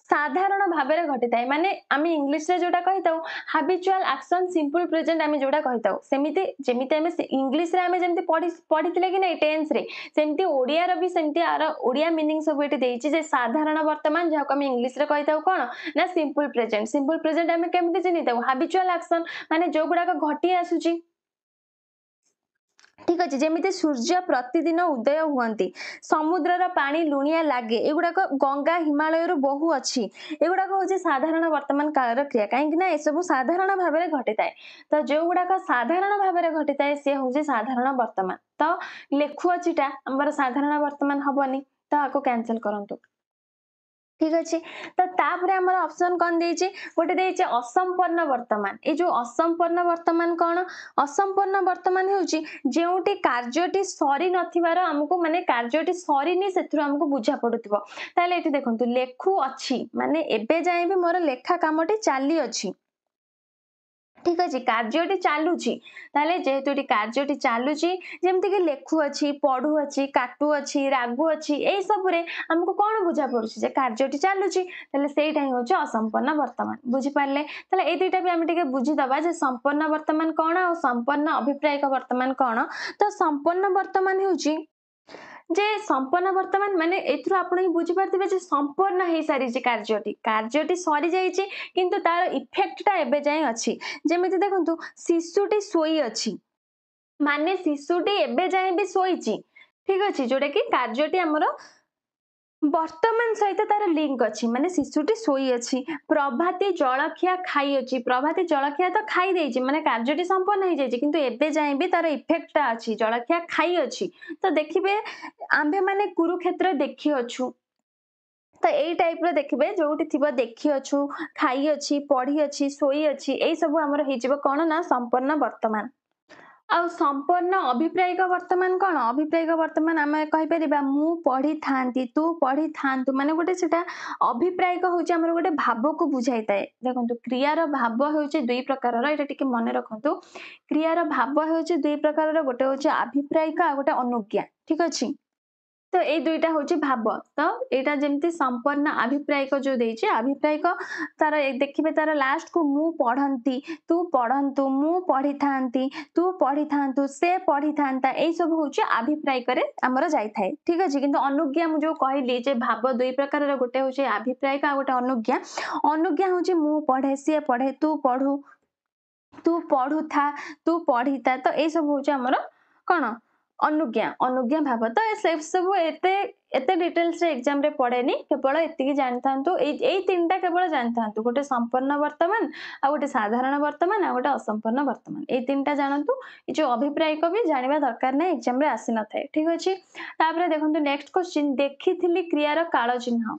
साधारण भाव में घटी थाए माने आम इंग्लिश रे जोटा कही था हाबिचुअल एक्शन सिंपल प्रेजेंट आम जोटा कही था सेमिति जेमिति आम इंग्लिश रे आम जेमिति पढ़ी कि नहीं टेंस रे सेमिति ओडिया रो भी सेमिति आर ओडिया मीनिंग सब एटी देइछि जे साधारण वर्तमान जहाको आम इंग्लिश रे कही था कोन ना सिंपल प्रेजेंट आम केमिति चिन्हि था हाबिचुअल एक्शन माने जो गुड़ाक घटी आसुची ठीक अच्छे जमी सूर्य प्रतिदिन उदय हुंती समुद्रर पानी लुणिया लगे एगुड़ाक गंगा हिमालय बहु अच्छी एगुड़ाक हूँ साधारण वर्तमान कालर क्रिया कहीं ये सब साधारण भाव में घटी थाए तो जो गुड़ाक साधारण भाव में घटी थाए सी हूँ साधारण वर्तमान तो लेखु अच्छीटा आमर साधारण वर्तमान हबनी तो आपको कैंसिल करंतु ठीक अच्छे तो तापर आमर ऑप्शन कौन देइछि गोटे देइछि असंपन्न वर्तमान ए जो असंपन्न वर्तमान कौन असंपन्न वर्तमान होउछि जेउटी कार्यटी सरी नथिबार हमको माने कार्यटी सरीनी सेथुर हमको बुझा पडुथिबो ताले एठी देखंतु लेखु अछि माने एबे जाय भी मोर लेखा कामटी चाली अछि ठीक अच्छे कार्यटी चलुची जेहेतु कार्यटी चलुची जमती कि लेखु अच्छी पढ़ु अच्छी काटु अच्छी रागु अच्छी यही सब आमको कौन बुझा पड़ुछि जे कार्यटी चलुची सेटा ही हूँ असंपन्न वर्तमान बुझीपारे ये दुईटा भी आम बुझीदबा जे संपन्न वर्तमान कौन आ संपन्न अभिप्रायिक वर्तमान कौन तो संपन्न वर्तमान हूँ जे संपन्न वर्तमान माने एथुर आपण ही बुझी पारथिबे जे संपूर्ण हे सारी जे कार्यटी सरी जाईची किंतु तार इफेक्टटा एबे जाय अछि जेमिति देखंतु शिशुटी सोई अछि माने शिशुटी एबे जाय भी सोईची ठीक अछि जोडे कि कार्यटी हमर वर्तमान सहित तार लिंक अच्छी माने शिशुटी सोई अच्छी प्रभाती जलखिया खाई अच्छी प्रभाती जलखिया तो खाई देइछि माने कार्यटी संपन्न हो जाइछि किंतु एबे जाय भी तार इफेक्टटा अच्छी जलखिया खाई अच्छी तो देखिबे आंबे माने कुरुक्षेत्र देखि अछु तो यही टाइप रो देखिबे जोटी थिबो देखि अछु खाई अच्छी पढ़ी अच्छी सोई अच्छी एई सब हमर हेजिबो कोन ना संपन्न वर्तमान आ संपूर्ण अभिप्रायिक वर्तमान कौन अभिप्रायिक वर्तमान आम कहीपर मु पढ़ी था तू पढ़ी था माने गोटे से अभिप्रायिक हूँ गोटे भाव को बुझाई थाए देखो क्रियार भाव हूँ दुई प्रकार ये मन रखु क्रियार भाव हूँ दुई प्रकार गोटे हूँ अभिप्रायिक आ गोटे अनुज्ञा ठीक अच्छे तो ये दुईटा हूँ भाव तो यहाँ जमी संपन्न अभिप्रायिक जो देती अभिप्रायिक तार देखिए तार लास्ट को मु पढ़ती तू पढ़तु मु पढ़ी था तू पढ़ी था से पढ़ी था यही सब हूँ अभिप्रायिक आमर जाए ठीक अच्छे किंतु अनुज्ञा मुझे जो कहली जे भाव दुई प्रकार गोटे हूँ अभिप्रायिक आ गोटे अनुज्ञा अनुज्ञा हूँ मु पढ़े सी पढ़े तू पढ़ू तू पढ़ू था तू पढ़ी था तो यही सब हूँ आमर कौन अनुज्ञा अनुज्ञा भाव तो से सब एते एते डिटेल्स रे एग्जाम रे पड़ेनी केवल एतिकी जानथांतु एई तीनटा केवल जानथांतु गोटे संपन्न वर्तमान आ गोटे साधारण वर्तमान आ गोटे असंपन्न वर्तमान एई तीनटा जानंतु ए जो अभिप्रायिक भी जानिबा दरकार नै एग्जाम रे आसी न थाए ठीक अछि तापर देखंतु नेक्स्ट क्वेश्चन देखिथिली क्रियार काल चिन्ह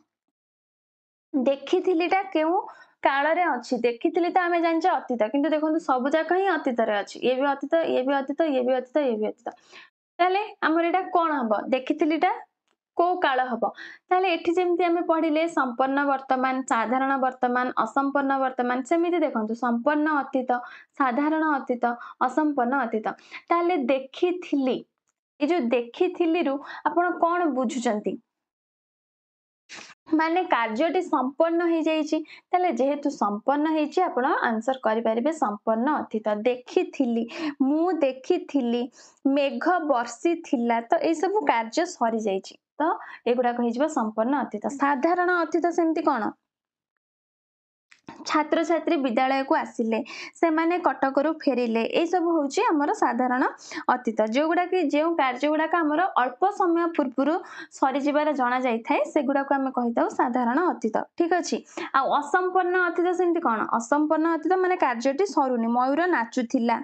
देखिथिलीटा केउ କାଳରେ ଅଛି ଦେଖିଥିଲି ତ ଆମେ ଜାଣିଛେ ଅତୀତ କିନ୍ତୁ ଦେଖନ୍ତୁ ସବୁ ଯାକ ହିଁ ଅତୀତରେ ଅଛି ଇଏ ବି ଅତୀତ ଇଏ ବି ଅତୀତ ଇଏ ବି ଅତୀତ ଇଏ ବି ଅତୀତ ତାହେଲେ ଆମର ଏଇଟା କଣ ହବ ଦେଖିଥିଲିଟା କୋଉ କାଳ ହବ ତାହେଲେ ଏଠି ଯେମିତି ଆମେ ପଢିଲେ ସମ୍ପନ୍ନ ବର୍ତ୍ତମାନ ସାଧାରଣ ବର୍ତ୍ତମାନ ଅସମ୍ପନ୍ନ ବର୍ତ୍ତମାନ ସେମିତି ଦେଖନ୍ତୁ ସମ୍ପନ୍ନ ଅତୀତ ସାଧାରଣ ଅତୀତ ଅସମ୍ପନ୍ନ ଅତୀତ ତାହେଲେ ଦେଖିଥିଲି ଏ ଯୋଉ ଦେଖିଥିଲିରୁ ଆପଣ କଣ ବୁଝୁଛନ୍ତି ମାନେ କାର୍ଯ୍ୟଟି ସମ୍ପନ୍ନ ହେଇଯାଇଛି ତାହେଲେ ଯେହେତୁ ସମ୍ପନ୍ନ ହେଇଛି ଆପଣ ଆନ୍ସର କରିପାରିବେ ସମ୍ପନ୍ନ ଅତୀତ ଦେଖିଥିଲି ମୁଁ ଦେଖିଥିଲି ମେଘ ବର୍ଷିଥିଲା ତ ଏଇ ସବୁ କାର୍ଯ୍ୟ ସରିଯାଇଛି ତ ଏଗୁଡାକ ହେଇଯିବ ସମ୍ପନ୍ନ ଅତୀତ ସାଧାରଣ ଅତୀତ ସେମିତି କଣ ଛାତ୍ରଛାତ୍ରୀ ବିଦ୍ୟାଳୟକୁ ଆସିଲେ ସେମାନେ କଟକରୁ ଫେରିଲେ ଏଇ ସବୁ ହଉଛି ଆମର ସାଧାରଣ ଅତୀତ ଯୋଉଗୁଡାକି ଯେଉଁ କାର୍ଯ୍ୟ ଗୁଡାକ ଆମର ଅଳ୍ପ ସମୟ ପୂର୍ବରୁ ସରିଯିବାର ଜଣା ଯାଇଥାଏ ସେଗୁଡାକୁ ଆମେ କହିଥାଉ ସାଧାରଣ ଅତୀତ ଠିକ ଅଛି ଆଉ ଅସମ୍ପନ୍ନ ଅତୀତ ସେମିତି କଣ ଅସମ୍ପନ୍ନ ଅତୀତ ମାନେ କାର୍ଯ୍ୟଟି ସରୁନି ମୟୂର ନାଚୁଥିଲା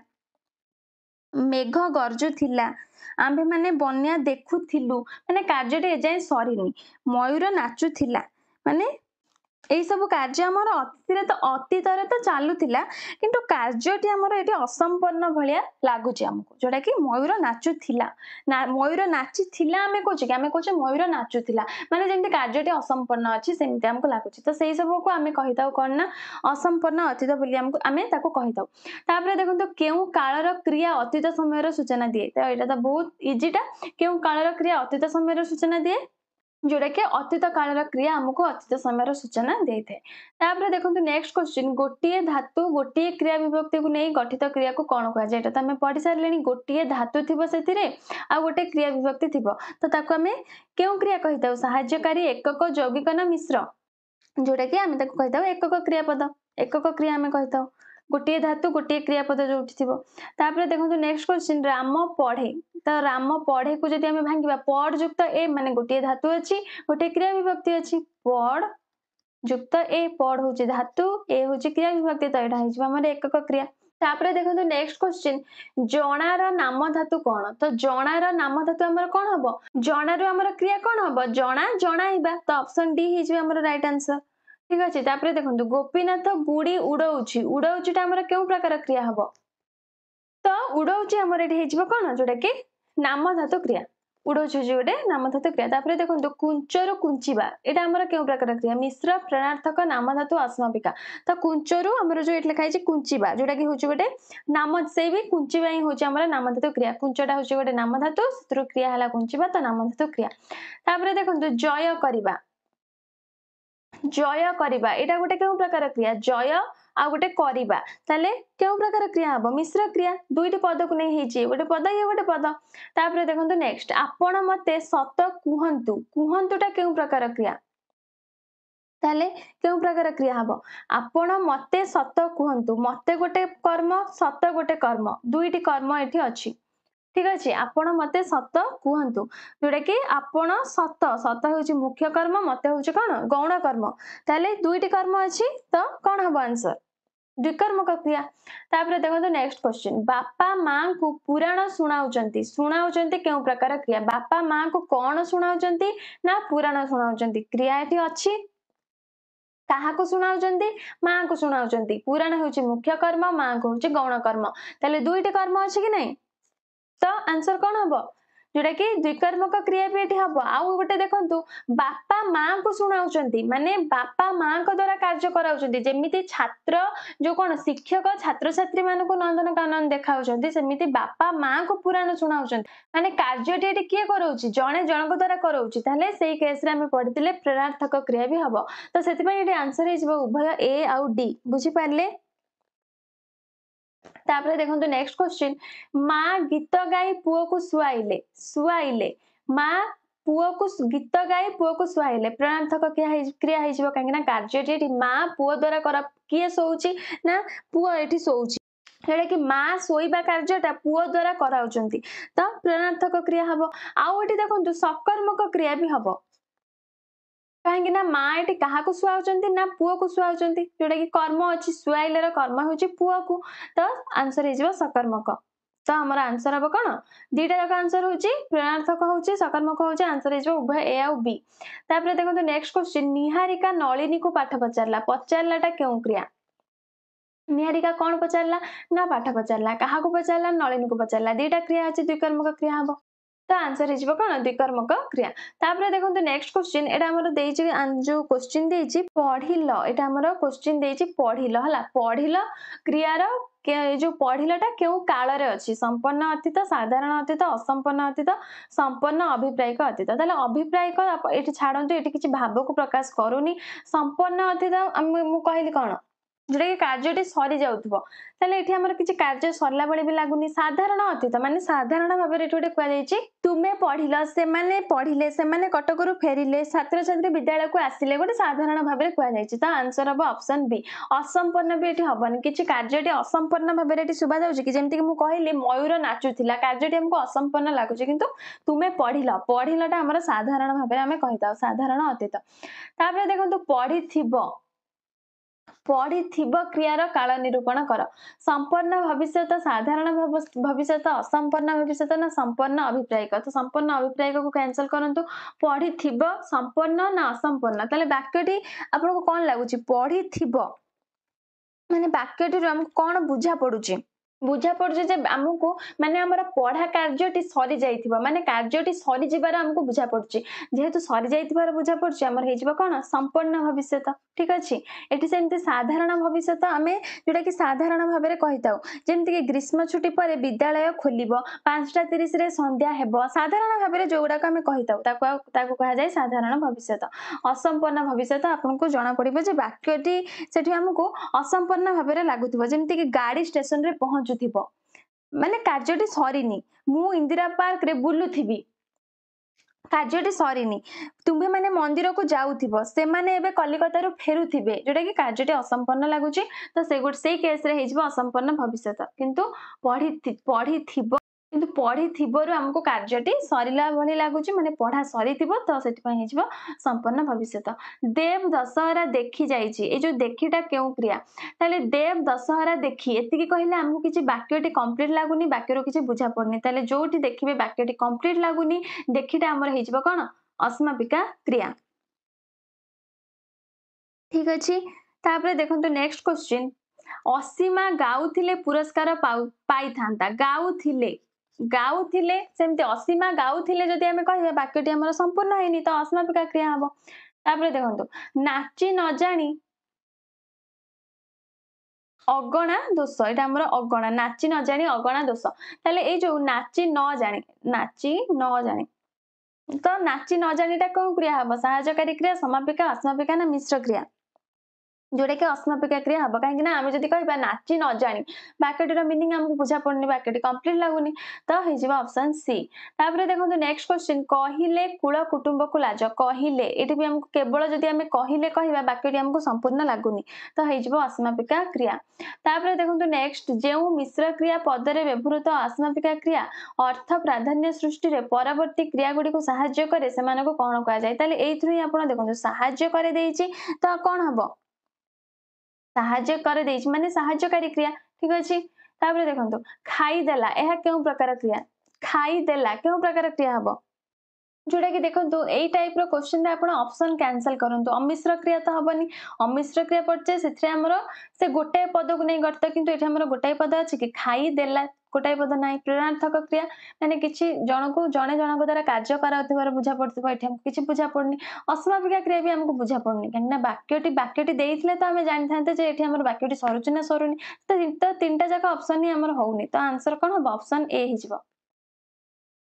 ମେଘ ଗର୍ଜୁଥିଲା ଆମ୍ଭେମାନେ ବନ୍ୟା ଦେଖୁଥିଲୁ ମାନେ କାର୍ଯ୍ୟଟି ଏଯାଏଁ ସରିନି ମୟୂର ନାଚୁଥିଲା ମାନେ ଏଇ ସବୁ କାର୍ଯ୍ୟ ଆମର ଅତୀତରେ ତ ଚାଲୁଥିଲା କିନ୍ତୁ କାର୍ଯ୍ୟଟି ଆମର ଏଠି ଅସମ୍ପନ୍ନ ଭଳିଆ ଲାଗୁଛି ଆମକୁ ଯୋଉଟା କି ମୟୂର ନାଚୁଥିଲା ମୟୂର ନାଚିଥିଲା ଆମେ କହୁଛେ କି ଆମେ କହୁଛେ ମୟୂର ନାଚୁଥିଲା ମାନେ ଯେମିତି କାର୍ଯ୍ୟଟି ଅସମ୍ପନ୍ନ ଅଛି ସେମିତି ଆମକୁ ଲାଗୁଛି ତ ସେଇ ସବୁକୁ ଆମେ କହିଥାଉ କଣ ନା ଅସମ୍ପନ୍ନ ଅତୀତ ବୋଲି ଆମେ ତାକୁ କହିଥାଉ ତାପରେ ଦେଖନ୍ତୁ କେଉଁ କାଳର କ୍ରିୟା ଅତୀତ ସମୟର ସୂଚନା ଦିଏ ତ ଏଇଟା ତ ବହୁତ ଇଜିଟା କେଉଁ କାଳର କ୍ରିୟା ଅତୀତ ସମୟର ସୂଚନା ଦିଏ जोटा कि अतीत काल क्रिया आमको अतीत समय सूचना दे था तापर देखो नेक्स्ट क्वेश्चन गोटे धातु गोटे क्रिया विभक्ति को नहीं गठित क्रिया को कौन कहुए तो आम पढ़ी सारे गोटे धातु थी से आ गोटे क्रिया विभक्ति थी तो आम क्यों क्रिया कही था साहाय्यकारी एकक यौगिक न मिश्र जोटा कि आम कही था एकक क्रियापद एकक क्रिया आम कही था गोटे धातु गोटे क्रियापद जो तापर देखो नेक्स्ट क्वेश्चन राम पढ़े तो राम पढ़े को जब आम भांगा पढ़ युक्त ए माने गोटे धातु अच्छी गोटे क्रिया विभक्ति अच्छी पढ़ युक्त ए पढ़ हूँ धातु ए हूँ क्रिया विभक्ति तो यहाँ हो एकक क्रिया तापर देखो नेक्स्ट क्वेश्चन जणार नाम धातु कौन तो जणार नाम धातु आमर कौन हम जणार आमर क्रिया कौन हम जना जणाइबा तो ऑप्शन डी हो राइट आंसर ठीक अच्छे तापर देखो गोपीनाथ गुड़ी उड़ाऊँची उड़ाऊँचीटा आमर क्यों प्रकार क्रिया हम तो उड़ाऊँची आमर ये कौन जोटा कि नाम धातु क्रिया उड़ाऊँची गोटे नाम धातु क्रिया तापर देखो कुंचरु कुंचिबा यहाँ आमर क्यों प्रकार क्रिया मिश्र प्रेरणार्थक नाम धातु अस्मापिका तो कुंचरु आमर जो ये लिखाई कुंचिबा जोटा कि हूँ गोटे नाम से भी कुंचिबा ही हूँ आमर नाम धातु क्रिया कुंचटा हूँ गोटे नाम धातु से क्रिया है कुंचिबा तो नाम धातु क्रिया तापर देखो जय करवा जय करवा यहाँ गोटे क्यों प्रकार क्रिया जय आ गोटे करवा ताले क्यों प्रकार क्रिया हम मिश्र क्रिया दुईटी पद को नहीं गोटे पद ये गोटे पद तापर देखो नेक्स्ट आपण मते सत कुहंतु कुहंतुटा क्यों प्रकार क्रिया ताले क्यों प्रकार क्रिया हम आपण मते सत कुहंतु मते गोटे कर्म सत गोटे कर्म दुईटी कर्म एठी अछि ठीक अच्छे आपण मते सत कहतु जोटा कि आपण सत सत हूँ मुख्य कर्म मत हूँ कौन गौण कर्म ताले दुईटी कर्म अच्छी तो कौन हम आंसर द्विकर्मक क्रिया तापर देखो नेक्स्ट क्वेश्चन बापा माँ को पुराण शुणाउचंती शुणाउचंती क्यों प्रकार क्रिया बापा माँ को कौन शुणाउचंती ना पुराण शुणाउचंती क्रिया एठी अच्छी कहा को शुणाउचंती माँ को शुणाउचंती पुराण हूँ मुख्य कर्म माँ को हूँ गौण कर्म ताले दुईटी कर्म अच्छी कि नहीं तो आंसर कौन हम जोटा कि द्विकर्मक क्रिया भी ये हम आउ गोटे देखु बापा माँ को शुणाउचंती माने बापा माँ को द्वारा कार्य कराउचंती जेमिति छात्र जो कौन शिक्षक छात्र छात्री मानक नंदनकानन देखाउचंती सेमिति बापा माँ को पुराण शुणाउचंती माने कार्यटी एटी किए कराउची जणे जनक द्वारा कराउची ताले सेही केस रे हम पढ़िथिले प्रेरणार्थक क्रिया भी हबो तो सेति पई एटी आंसर हे जिवो उभय ए आउ डी बुझी पारले तापर देखो नेक्स्ट क्वेश्चन माँ गीत गाई पुओ को शुआइले शुआइले माँ पुओ को गीत गाई पुओ को शुआइले प्रेरणार्थक क्रिया हो कहीं कार्य माँ पुओ द्वारा कर किए शोची ना पुओ ये शोची जोटा कि माँ शोवा कार्यटा पुओ द्वारा कराउचंती तो प्रेरणार्थक क्रिया हम आउ ये देखो सकर्मक क्रिया भी हम कहीं माँ ये क्या शुआउचंती ना पुओ को शुआउचंती जोटा कि कर्म अच्छी शुआइले कर्म हूँ पुओ को तो आंसर हो सकर्मक तो आमर आंसर हम कौन दीटा जाक आंसर होची प्रेरणार्थक होची सकर्मक होची आंसर हे उभय ए आउ बी। तापर देखो नेक्स्ट क्वेश्चन निहारिका नलिनी को पाठ पचारला पचारलाटा क्यों क्रिया निहारिका कौन पचारला ना पाठ पचारला क्या पचारला नलिनी को पचारला दीटा क्रिया अच्छे द्विकर्मक क्रिया हम तो आंसर हो कौन द्विकर्मक क्रिया। तापर देखो नेक्स्ट क्वेश्चन एटा हमर देइछि जो क्वेश्चन देइछि पढ़िल एटा हमर क्वेश्चन देइछि पढ़िल हला पढ़िल क्रियार जो पढ़िलटा क्यों काल रे अछि संपन्न अतीत साधारण अतीत असंपन्न अतीत संपन्न अभिप्रायिक अतीत ताले अभिप्रायिक एठी छाडंतु एठी किछि भाव को प्रकाश करूनी संपन्न अतीत मु कहली कोन जोटा कि कार्यटी सरी जाउथबो ताले एठी हमर किछि कार्य सरला बळे भी लागुनी साधारण अतीत माने साधारण भाबे एठी गोटे कुआ जायछि तुमे पढ़िल से माने पढ़िले से माने कटकरू फेरिले छात्र छात्री विद्यालय को आसिले गोटे साधारण भाबे कुआ जायछि तो आंसर हबो ऑप्शन बी असंपन्न भी एठी हबनी किछि कार्यटी असंपन्न भाबे एठी सुबा जाउछि कि जेमति कि मु कहिली मयूर नाचुथिला कार्यटी हमको असंपन्न लागुछि किंतु तुमे पढ़िल पढ़िलटा हमर साधारण भाबे हमें कहिताउ साधारण अतीत। तापर देखंतु पढ़िथिबो पढ़िथिबो क्रियार काल निरूपण कर संपन्न भविष्यत साधारण भविष्यत असंपन्न भविष्यत ना संपन्न अभिप्रायिक तो संपन्न अभिप्रायिक को कैंसिल करंतु पढ़िथिबो संपन्न ना असंपन्न ताले वाक्यटी आपको कोन लागुची पढ़िथिबो माने वाक्यटी हमको कोन बुझा पडुची बुझा पड़े जे आमको माने आमर पढ़ा कार्यटी सरी जाइथिबा माने कार्यटी सरी जिबार हमको बुझा पड़ुची जेहेतु सरी जाइथिबार बुझा पड़ुची हमर हेजिबा कोन संपन्न भविष्यत ठीक अछि। एठी सेमते साधारण भविष्यत आमे जोटा कि साधारण भाबे रे कहिताउ जेमति कि ग्रीष्म छुट्टी परे विद्यालय खोलिबो 5:30 रे संध्या हेबो साधारण भाबे रे जोडा को आमे कहिताउ ताको कहा जाय साधारण भविष्यत। असंपन्न भविष्यत आपनको जणा पड़िबो जे वाक्यटी सेठी हमको असंपन्न भाबे रे लागुथिबो जेमति कि गाड़ी स्टेशन रे पहुंचुथिबो माने कार्यटी सरीनी मु इंदिरा पार्क रे बुलुथिबी कार्यटी सरीनी तुम्हें माने मंदिर को जाउथिबो से माने एबे कलिकता रो फेरुथिबे जोटा कि कार्यटी असंपन्न लागुची तो से केस रे हेजिबो असंपन्न भविष्यत किंतु पढ़िथिबो किंतु पढ़िथिबो हमको कार्यटी सरीला भली लागुची माने पढ़ा सरीथिबो तो सेति पय हेजिबो संपन्न भविष्यत। देव दशहरा देखि जाईची ए जो देखिटा केउ क्रिया ताले देव दशहरा देखि एतिकी कहिले हमको किछि वाक्यटी कंप्लीट लागुनी वाक्यरो किछि बुझा पड़नी ताले जोटी देखिबे वाक्यटी कंप्लीट लागुनी देखिटा हमर हेजिबो कोन अस्मापिका क्रिया ठीक अछि। तापर देखंतु नेक्स्ट क्वेश्चन असीमा गाउथिले पुरस्कार पाई थांता गाउथिले सेमते असीमा गाउथिले जदि हमें कहिबा वाक्यटी हमर संपूर्ण हेनी तो अस्मापिका क्रिया हबो। तापर देखंतु नाची न जानी अगणा दोष एटा हमर अगणा नाची न जानी अगणा दोष ताले ए जो नाची न जानी तो नाची न जानीटा कोन क्रिया हबो सहायकारी क्रिया समापिका अस्मापिका ना मिश्र क्रिया जोटा कि अस्मापिका क्रिया हम कहीं आम जब कह नाची न जानी वाक्यटीर मीनिंग हमको बुझा पड़नी वाक्यटी कंप्लीट लगुनि तो हो ऑप्शन सी। तापर देखो नेक्स्ट क्वेश्चन कहिले कुल कुटुंब को लाज कहिले ये भी हमको केवल जदि आम कहिले कह वाक्यटी हमको संपूर्ण लगुनि तो हो अस्मापिका क्रिया। तापर देखो नेक्स्ट जो मिश्र क्रिया पदरे व्यवहृत अस्मापिका क्रिया अर्थ प्राधान्य सृष्टि रे परवर्ती क्रिया गुडी को सहाय्य करे से मानको कोन कहा जाय ताले एथुर ही आपण देखो सहाय्य करे देइछि तो कोन हबो सहाय्य करे देइछि माने सहाय्यकारी क्रिया ठीक अछि। तापर देखंतु खाई देला एहा केउ प्रकार क्रिया खाई देला केउ प्रकार क्रिया हबो जोटा कि देखो यही टाइप रो क्वेश्चन रे आपण ऑप्शन कैंसिल करंतु अमिश्र क्रिया तो हबनी अमिश्र क्रिया पड़चे से हमरो से गोटे पद को नहीं गठत किंतु एठी हमरो गोटाई पद अछि कि खाई देला गोटाई पद नाही प्रेरणार्थक क्रिया माने किछि जणको जणे जणको द्वारा कार्य कराउथिबार बुझा पड़थिबो एठी हमको किछि बुझा पड़नी अस्मापिका क्रिया भी हमको बुझा पड़नी काहे वाक्यटी देइथिले तो हमें जानि थांते जे एठी हमर वाक्यटी सरुचि ना सरुनी तो तीनटा जाका ऑप्शन ही हमर होउनी तो आंसर कोन हो ऑप्शन ए हिजबो।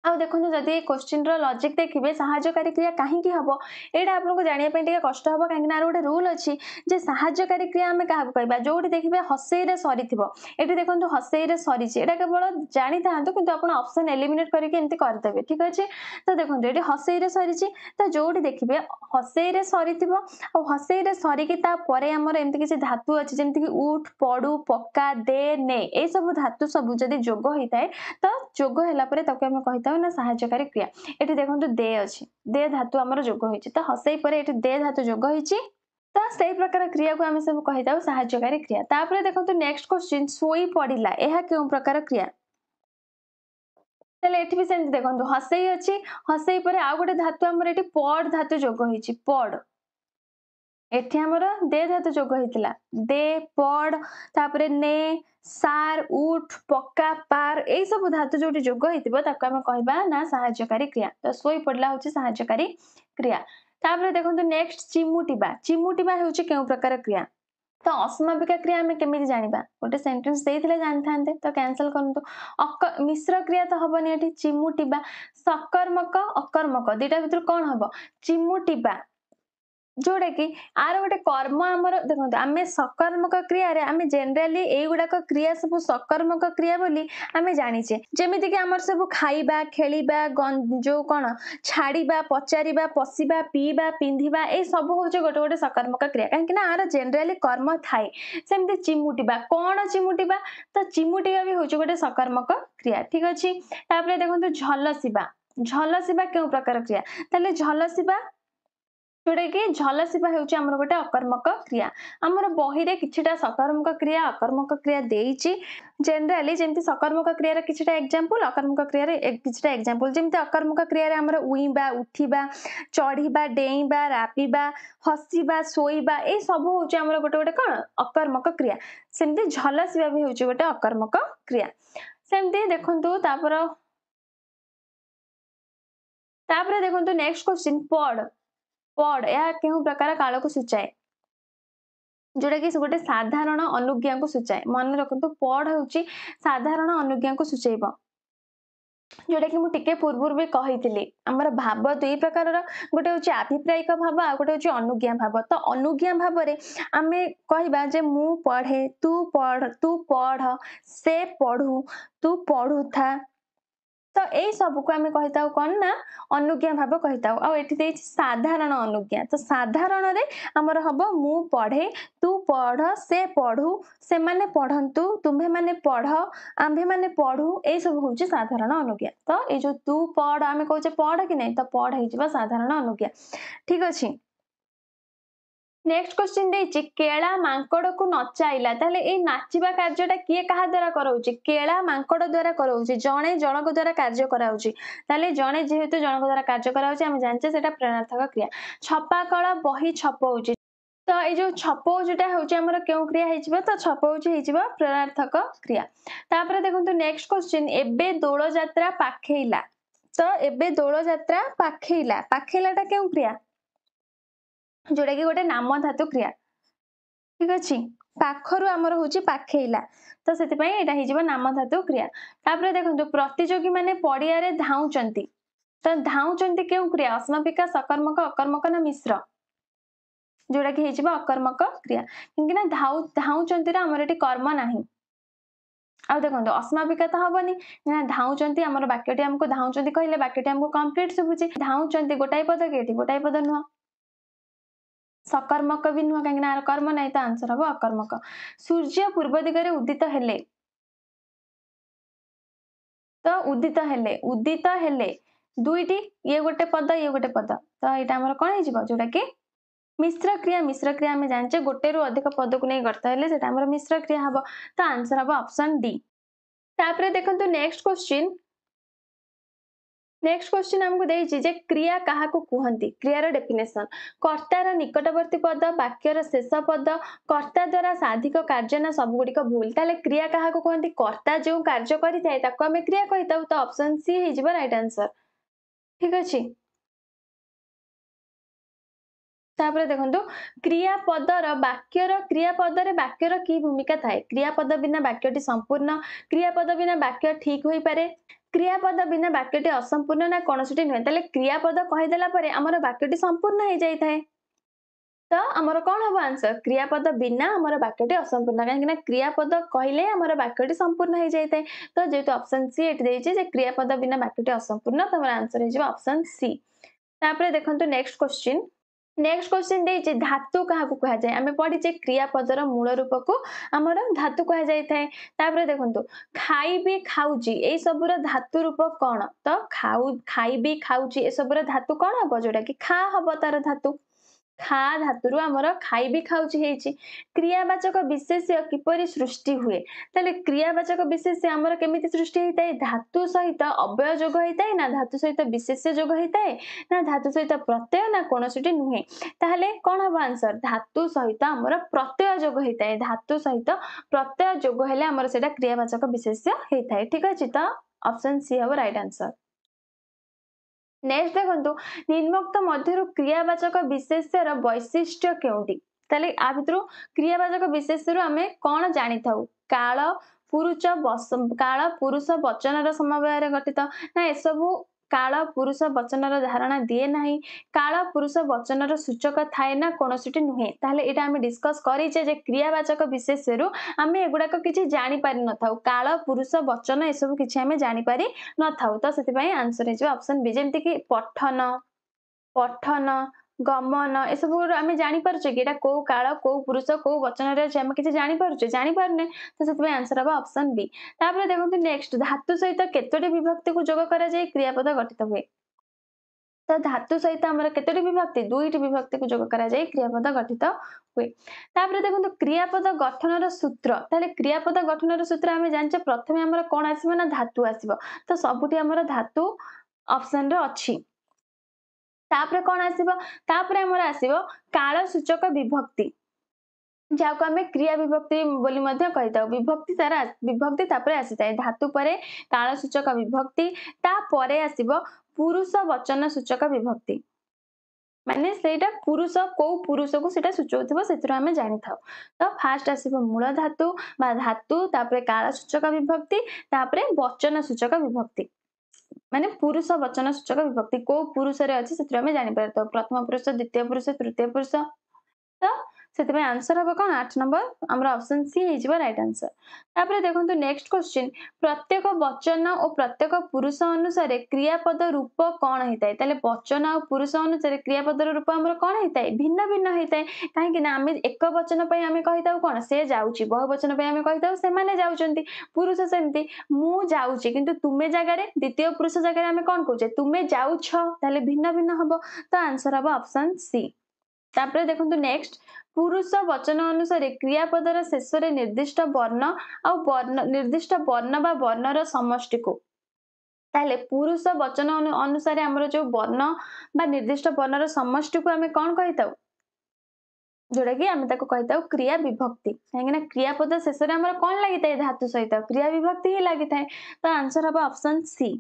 आउ देखो जदि क्वेश्चन रो लॉजिक देखिबे सहायकारी क्रिया काहे की हबो एटा आपनको जानिया पे टिके कष्ट हबो काहे ना गोटे रूल अछि जे सहायकारी क्रिया हमें काहा कहबा जोटी देखिबे हसई रे सरीथिबो एटी देखंतु हसई रे सरीछि एटा केवल जानि थांतु किंतु आपण ऑप्शन एलिमिनेट करके एंती कर देबे ठीक अछि। तो देखंतु एटी हसई रे सरीछि तो जोटी देखिबे हसई रे सरीथिबो आ हसई रे सरी की ता परे हमर एंती किछि धातु अछि जेंति कि उठ पडु पक्का दे ने ए सब धातु सब जदि जोग होइताय तो जोग हैला परे ताको हम कहिता ना सहायकारी क्रिया एठी देखंतु दे अछि दे धातु हमर जोग होइछि तो हसई परे एठी दे धातु जोग होइछि तो सही प्रकार क्रिया को हम सब कहिता सहायकारी क्रिया। तापर देखंतु नेक्स्ट क्वेश्चन सोई पडिला एहा केउ प्रकार क्रिया ତାହେଲେ ଏଠି ବି ସେମିତି ଦେଖନ୍ତୁ ହସେଇ ଅଛି, ହସେଇ ପରେ ଆଉ ଗୋଟେ ଧାତୁ ଆମର ଏଠି ପଡ ଧାତୁ ଯୋଗ ହେଇଛି, ପଡ। ଏଠି ଆମର ଦେ ଧାତୁ ଯୋଗ ହେଇଥିଲା, ଦେ, ପଡ, ତାପରେ ନେ, ସାର, ଉଠ, ପକା, ପାର, ଏଇ ସବୁ ଧାତୁ ଯୋଉଠି ଯୋଗ ହେଇଥିବ ତାକୁ ଆମେ କହିବା ନା ସାହାଯ୍ୟକାରୀ କ୍ରିୟା। ତ ଶୋଇ ପଡିଲା ହଉଛି ସାହାଯ୍ୟକାରୀ କ୍ରିୟା। ତାପରେ ଦେଖନ୍ତୁ ନେକ୍ସଟ ଚିମୁଟିବା। ଚିମୁଟିବା ହେଉଛି କେଉଁ ପ୍ରକାର କ୍ରିୟା? ତ ଅସମାପିକା କ୍ରିୟା ଆମେ କେମିତି ଜାଣିବା? ଗୋଟେ ସେଣ୍ଟେନ୍ସ ଦେଇଥିଲେ ଜାଣିଥାନ୍ତେ, ତ କ୍ୟାନସଲ କରନ୍ତୁ। ମିଶ୍ର କ୍ରିୟା ତ ହବନି ଏଠି, ଚିମୁଟିବା। ସକର୍ମକ ଅକର୍ମକ ଦିଟା ଭିତରୁ କଣ ହବ? ଚିମୁଟିବା, ଯୋଉଟା କି ଆର ଗୋଟେ କର୍ମ ଆମର ଦେଖନ୍ତୁ, ଆମେ ସକର୍ମକ କ୍ରିୟାରେ ଆମେ ଜେନେରାଲି ଏଇଗୁଡାକ କ୍ରିୟା ସବୁ ସକର୍ମକ କ୍ରିୟା ବୋଲି ଆମେ ଜାଣିଛେ। ଯେମିତି କି ଆମର ସବୁ ଖାଇବା, ଖେଳିବା, ଯୋଉ କଣ ଛାଡିବା, ପଚାରିବା, ପଶିବା, ପିଇବା, ପିନ୍ଧିବା, ଏଇ ସବୁ ହଉଛି ଗୋଟେ ଗୋଟେ ସକର୍ମକ କ୍ରିୟା, କାହିଁକି ନା ଆର ଜେନେରାଲି କର୍ମ ଥାଏ। ସେମିତି ଚିମୁଟିବା, କଣ ଚିମୁଟିବା? ତ ଚିମୁଟିବା ବି ହଉଛି ଗୋଟେ ସକର୍ମକ କ୍ରିୟା, ଠିକ ଅଛି। ତାପରେ ଦେଖନ୍ତୁ ଝଲସିବା। ଝଲସିବା କେଉଁ ପ୍ରକାର କ୍ରିୟା? ତାହେଲେ ଝଲସିବା, ଯୋଉଟା କି ଝଲସିବା ହେଉଛି ଆମର ଗୋଟେ ଅକର୍ମକ କ୍ରିୟା। ଆମର ବହିରେ କିଛିଟା ସକର୍ମକ କ୍ରିୟା, ଅକର୍ମକ କ୍ରିୟା ଦେଇଛି। ଜେନେରାଲି ଯେମିତି ସକର୍ମକ କ୍ରିୟାର କିଛିଟା ଏକ୍ସାମ୍ପଲ, ଅକର୍ମକ କ୍ରିୟାରେ କିଛିଟା ଏକ୍ସାମ୍ପଲ। ଯେମିତି ଅକର୍ମକ କ୍ରିୟାରେ ଆମର ଉଇଁବା, ଉଠିବା, ଚଢିବା, ଡେଇଁବା, ରାବିବା, ହସିବା, ଶୋଇବା, ଏଇ ସବୁ ହଉଛି ଆମର ଗୋଟେ ଗୋଟେ କଣ ଅକର୍ମକ କ୍ରିୟା। ସେମିତି ଝଲସିବା ବି ହଉଛି ଗୋଟେ ଅକର୍ମକ କ୍ରିୟା। ସେମିତି ଦେଖନ୍ତୁ ତାପରେ ଦେଖନ୍ତୁ ନେକ୍ସଟ କ୍ୱେଶ୍ଚିନ୍, ପଡ। ପଡ ଏହା କେଉଁ ପ୍ରକାର କାଳକୁ ସୂଚାଏ? ଯୋଉଟା କି ଗୋଟେ ସାଧାରଣ ଅନୁଜ୍ଞାକୁ ସୂଚାଏ। ମନେ ରଖନ୍ତୁ ପଡ ହେଉଛି ସାଧାରଣ ଅନୁଜ୍ଞାକୁ ସୂଚେଇବ। ଯୋଉଟା କି ମୁଁ ଟିକେ ପୂର୍ବରୁ ବି କହିଥିଲି, ଆମର ଭାବ ଦୁଇ ପ୍ରକାରର, ଗୋଟେ ହଉଛି ଆଭିପ୍ରାୟିକ ଭାବ, ଆଉ ଗୋଟେ ହଉଛି ଅନୁଜ୍ଞା ଭାବ। ତ ଅନୁଜ୍ଞା ଭାବରେ ଆମେ କହିବା ଯେ ମୁଁ ପଢେ, ତୁ ପଢ, ସେ ପଢୁ, ତୁ ପଢୁଥା। ତ ଏଇ ସବୁକୁ ଆମେ କହିଥାଉ କଣ ନା ଅନୁଜ୍ଞା ଭାବ କହିଥାଉ। ଆଉ ଏଠି ଦେଇଛି ସାଧାରଣ ଅନୁଜ୍ଞା। ତ ସାଧାରଣରେ ଆମର ହବ ମୁଁ ପଢେ, ତୁ ପଢ, ସେ ପଢୁ, ସେମାନେ ପଢନ୍ତୁ, ତୁମ୍ଭେମାନେ ପଢ, ଆମ୍ଭେମାନେ ପଢୁ, ଏଇ ସବୁ ହଉଛି ସାଧାରଣ ଅନୁଜ୍ଞା। ତ ଏଇ ଯୋଉ ତୁ ପଢ ଆମେ କହୁଛେ ପଢ କି ନାଇଁ, ତ ପଢ ହେଇଯିବ ସାଧାରଣ ଅନୁଜ୍ଞା, ଠିକ ଅଛି। ନେକ୍ସଟ କ୍ୱେଶ୍ଚିନ୍ ଦେଇଛି କେଳା ମାଙ୍କଡକୁ ନଚାଇଲା। ତାହେଲେ ଏଇ ନାଚିବା କାର୍ଯ୍ୟଟା କିଏ କାହା ଦ୍ଵାରା କରାଉଛି? କେଳା ମାଙ୍କଡ ଦ୍ଵାରା କରାଉଛି, ଜଣେ ଜଣଙ୍କ ଦ୍ଵାରା କାର୍ଯ୍ୟ କରାଉଛି। ତାହେଲେ ଜଣେ ଯେହେତୁ ଜଣଙ୍କ ଦ୍ଵାରା କାର୍ଯ୍ୟ କରାଉଛି, ଆମେ ଜାଣିଛେ ସେଟା ପ୍ରେରଣାର୍ଥକ କ୍ରିୟା। ଛପାକଳ ବହି ଛପଉଛି। ତ ଏଇ ଯୋଉ ଛପଉଛିଟା ହଉଛି ଆମର କେଉଁ କ୍ରିୟା ହେଇଯିବ? ତ ଛପଉଛି ହେଇଯିବ ପ୍ରେରଣାର୍ଥକ କ୍ରିୟା। ତାପରେ ଦେଖନ୍ତୁ ନେକ୍ସଟ କ୍ୱେଶ୍ଚିନ୍, ଏବେ ଦୋଳ ଯାତ୍ରା ପାଖେଇଲା। ତ ଏବେ ଦୋଳ ଯାତ୍ରା ପାଖେଇଲା, ପାଖେଇଲାଟା କେଉଁ କ୍ରିୟା? ଯୋଉଟା କି ଗୋଟେ ନାମ ଧାତୁ କ୍ରିୟା, ଠିକ ଅଛି। ପାଖରୁ ଆମର ହଉଛି ପାଖେଇଲା, ତ ସେଥିପାଇଁ ଏଇଟା ହେଇଯିବ ନାମ ଧାତୁ କ୍ରିୟା। ତାପରେ ଦେଖନ୍ତୁ ପ୍ରତିଯୋଗୀ ମାନେ ପଡିଆରେ ଧାଉଁଛନ୍ତି। ତ ଧାଉଁଛନ୍ତି କେଉଁ କ୍ରିୟା? ଅସମାପିକା, ସକର୍ମକ, ଅକର୍ମକ ନା ମିଶ୍ର? ଯୋଉଟା କି ହେଇଯିବ ଅକର୍ମକ କ୍ରିୟା, କାହିଁକି ନା ଧାଉଁଛନ୍ତି ଆମର ଏଠି କର୍ମ ନାହିଁ। ଆଉ ଦେଖନ୍ତୁ ଅସମାପିକା ତ ହବନି ନା, ଧାଉଁଛନ୍ତି ଆମର ବାକ୍ୟଟି ଆମକୁ ଧାଉଁଛନ୍ତି କହିଲେ ବାକ୍ୟଟି ଆମକୁ କମ୍ପ୍ଲିଟ ଶୁଭୁଛି। ଧାଉଁଛନ୍ତି ଗୋଟାଏ ପଦ କି? ଏଠି ଗୋଟାଏ ପଦ ନୁହଁ। ସକର୍ମକ ବି ନୁହଁ, କାହିଁକି ନା ଆର କର୍ମ ନାହିଁ, ତ ଆନ୍ସର ହବ ଅକର୍ମକ। ସୂର୍ଯ୍ୟ ପୂର୍ବ ଦିଗରେ ଉଦିତ ହେଲେ। ତ ଉଦିତ ହେଲେ ଦୁଇଟି, ଇଏ ଗୋଟେ ପଦ, ଇଏ ଗୋଟେ ପଦ, ତ ଏଇଟା ଆମର କଣ ହେଇଯିବ? ଯୋଉଟା କି ମିଶ୍ର କ୍ରିୟା। ମିଶ୍ର କ୍ରିୟା ଆମେ ଜାଣିଛେ ଗୋଟେରୁ ଅଧିକ ପଦକୁ ନେଇ ଗଠିତ ହେଲେ ସେଟା ଆମର ମିଶ୍ର କ୍ରିୟା ହବ। ତ ଆନ୍ସର ହବ ଅପସନ ଡି। ତାପରେ ଦେଖନ୍ତୁ ନେକ୍ସଟ କ୍ୱେଶ୍ଚିନ୍। ନେକ୍ସଟ କ୍ୱେଶ୍ଚିନ୍ ଆମକୁ ଦେଇଛି ଯେ କ୍ରିୟା କାହାକୁ କୁହନ୍ତି? କ୍ରିୟାର ଡେଫିନେସନ, କର୍ତ୍ତାର ନିକଟବର୍ତ୍ତୀ ପଦ, ବାକ୍ୟର ଶେଷ ପଦ, କର୍ତ୍ତା ଦ୍ୱାରା ସାଧିକ କାର୍ଯ୍ୟ ନା ସବୁଗୁଡ଼ିକ ଭୁଲ। ତାହେଲେ କ୍ରିୟା କାହାକୁ କୁହନ୍ତି? କର୍ତ୍ତା ଯୋଉ କାର୍ଯ୍ୟ କରିଥାଏ ତାକୁ ଆମେ କ୍ରିୟା କହିଥାଉ। ତ ଅପସନ ସି ହେଇଯିବ ରାଇଟ ଆନ୍ସର, ଠିକ ଅଛି। ତାପରେ ଦେଖନ୍ତୁ କ୍ରିୟାପଦରେ ବାକ୍ୟର କି ଭୂମିକା ଥାଏ? କ୍ରିୟାପଦ ବିନା ବାକ୍ୟଟି ସମ୍ପୂର୍ଣ୍ଣ, କ୍ରିୟାପଦ ବିନା ବାକ୍ୟ ଠିକ ହୋଇପାରେ, କ୍ରିୟାପଦ ବିନା ବାକ୍ୟଟି ଅସମ୍ପୂର୍ଣ୍ଣ ନା କୌଣସିଟି ନୁହେଁ। ତାହେଲେ କ୍ରିୟାପଦ କହିଦେଲା ପରେ ଆମର ବାକ୍ୟଟି ସମ୍ପୂର୍ଣ୍ଣ ହେଇଯାଇଥାଏ। ତ ଆମର କଣ ହବ ଆନ୍ସର? କ୍ରିୟାପଦ ବିନା ଆମର ବାକ୍ୟଟି ଅସମ୍ପୂର୍ଣ୍ଣ, କାହିଁକି ନା କ୍ରିୟାପଦ କହିଲେ ଆମର ବାକ୍ୟଟି ସମ୍ପୂର୍ଣ୍ଣ ହେଇଯାଇଥାଏ। ତ ଯେହେତୁ ଅପସନ ସି ଏଠି ଦେଇଛି ଯେ କ୍ରିୟାପଦ ବିନା ବାକ୍ୟଟି ଅସମ୍ପୂର୍ଣ୍ଣ, ତମର ଆନ୍ସର ହେଇଯିବ ଅପସନ ସି। ତାପରେ ଦେଖନ୍ତୁ ନେକ୍ସଟ କ୍ୱେଶ୍ଚିନ୍। ନେକ୍ସଟ କ୍ୱେଶ୍ଚିନ୍ ଦେଇଛି ଧାତୁ କାହାକୁ କୁହାଯାଏ? ଆମେ ପଢିଛେ କ୍ରିୟାପଦର ମୂଳ ରୂପକୁ ଆମର ଧାତୁ କୁହାଯାଇଥାଏ। ତାପରେ ଦେଖନ୍ତୁ ଖାଇବି, ଖାଉଛି, ଏଇ ସବୁର ଧାତୁ ରୂପ କଣ? ତ ଖାଇବି, ଖାଉଛି ଏସବୁର ଧାତୁ କଣ ହବ? ଯୋଉଟା କି ଖା ହବ ତାର ଧାତୁ। खा धातुरु आमर खाई भी खाऊची हेची क्रियावाचक विशेष्य किपरि सृष्टि हुए ताले क्रियावाचक विशेष्य आमर केमिति सृष्टि हेताए धातु सहित अव्यय जोग हेताए ना धातु सहित विशेष्य जोग हेताए ना धातु सहित प्रत्यय ना कोनोसिटी नुहे ताहले कोन हबो आंसर धातु सहित आमर प्रत्यय जोग हेताए धातु सहित प्रत्यय जोग हेले आमर सेटा क्रियावाचक विशेष्य हेताए ठीक अछि त ऑप्शन सी हबो राइट आंसर नेक्स्ट देखंतु निम्नोक्त मध्यरु क्रियावाचक विशेष्यर वैशिष्ट्य केउंटी ताले आ भितरु क्रियावाचक विशेष्यरु आमे कोन जानि थाउ काल पुरुष काल पुरुष वचनर समवायर गठित ना एसबु काल पुरुष वचनर धारणा दिए नाही काल पुरुष वचनर सूचक थाए ना कोनोसिटी नुहे ताले एटा आमे डिस्कस करिचे जे क्रियावाचक विशेष्यरु आमे एगुडाक किछि जानि पारि न थाउ काल पुरुष वचन एसबु किछि आमे जानि पारि न थाउ त सेति आंसर हे ऑप्शन बी जेमति कि पठन पठन गमन एसबू आम जापर कि को काल को पुरुष को वचन आम किसी जापर जापारे तो से आंसर हम ऑप्शन बी तापर देखो नेक्स्ट धातु सहित केतोटी विभक्ति को जोग कर क्रियापद गठित हुए तो धातु सहित आम केतोटी विभक्ति दुईटी विभक्ति को जोग कर क्रियापद गठित हुए तापर देखो क्रियापद गठन सूत्र ताले क्रियापद गठन सूत्र आम जाने प्रथम आम कौन आसो ना धातु आसो तो सबुठी आम धातु ऑप्शन रे अच्छी तापर कौन आसीबो तापर हमर आसीबो काल सूचक विभक्ति जाको आमे क्रिया विभक्ति बोली मध्य कहिताउ विभक्ति सारा विभक्ति तापर आसीताय धातु परे काल सूचक विभक्ति ता परे आसीबो पुरुष वचन सूचक विभक्ति माने सेटा पुरुष को पुरुष को सेटा सूचौथिबो सेतिरो आमे जानि थाउ तो फास्ट आसीबो मूल धातु बा धातु तापर काल सूचक विभक्ति तापर वचन सूचक विभक्ति माने पुरुष वचन सूचक विभक्ति को पुरुष रे अछि सेतिर हमें जानि परतो प्रथम पुरुष द्वितीय पुरुष तृतीय पुरुष तो सेति आंसर हम कोन 8 नंबर हमर ऑप्शन सी हे जिवो राइट आंसर तापर देखंतु नेक्स्ट क्वेश्चन प्रत्येक वचन और प्रत्येक पुरुष अनुसार क्रियापद रूप कोन हेताय ताले वचन और पुरुष अनुसार क्रियापद रूप हमर कोन हेताय भिन्न भिन्न हेताय काहे कि ना हमें एक वचन पय हमें कहिताउ कोन से जाउची बहुवचन पय हमें कहिताउ से माने जाउचंती पुरुष सेमती मु जाउची किंतु तुमे जगह रे द्वितीय पुरुष जगह रे हमें कोन कहूचे तुमे जाउछ ताले भिन्न भिन्न हबो तो आंसर हबो ऑप्शन सी तापर देखंतु नेक्स्ट पुरुष वचन अनुसार क्रियापदर शेष रे निर्दिष्ट वर्ण आ निर्दिष्ट वर्ण बा वर्णर समष्टि को ताले पुरुष वचन अनुसार हमर जो वर्ण बा निर्दिष्ट वर्णर समष्टि को हमें कोन कहिताउ जोड़ा कि आम कही क्रिया विभक्ति कहीं क्रियापद शेष में आम कौन लगी धातु सहित क्रिया विभक्ति ही लगी तो आंसर हम ऑप्शन सी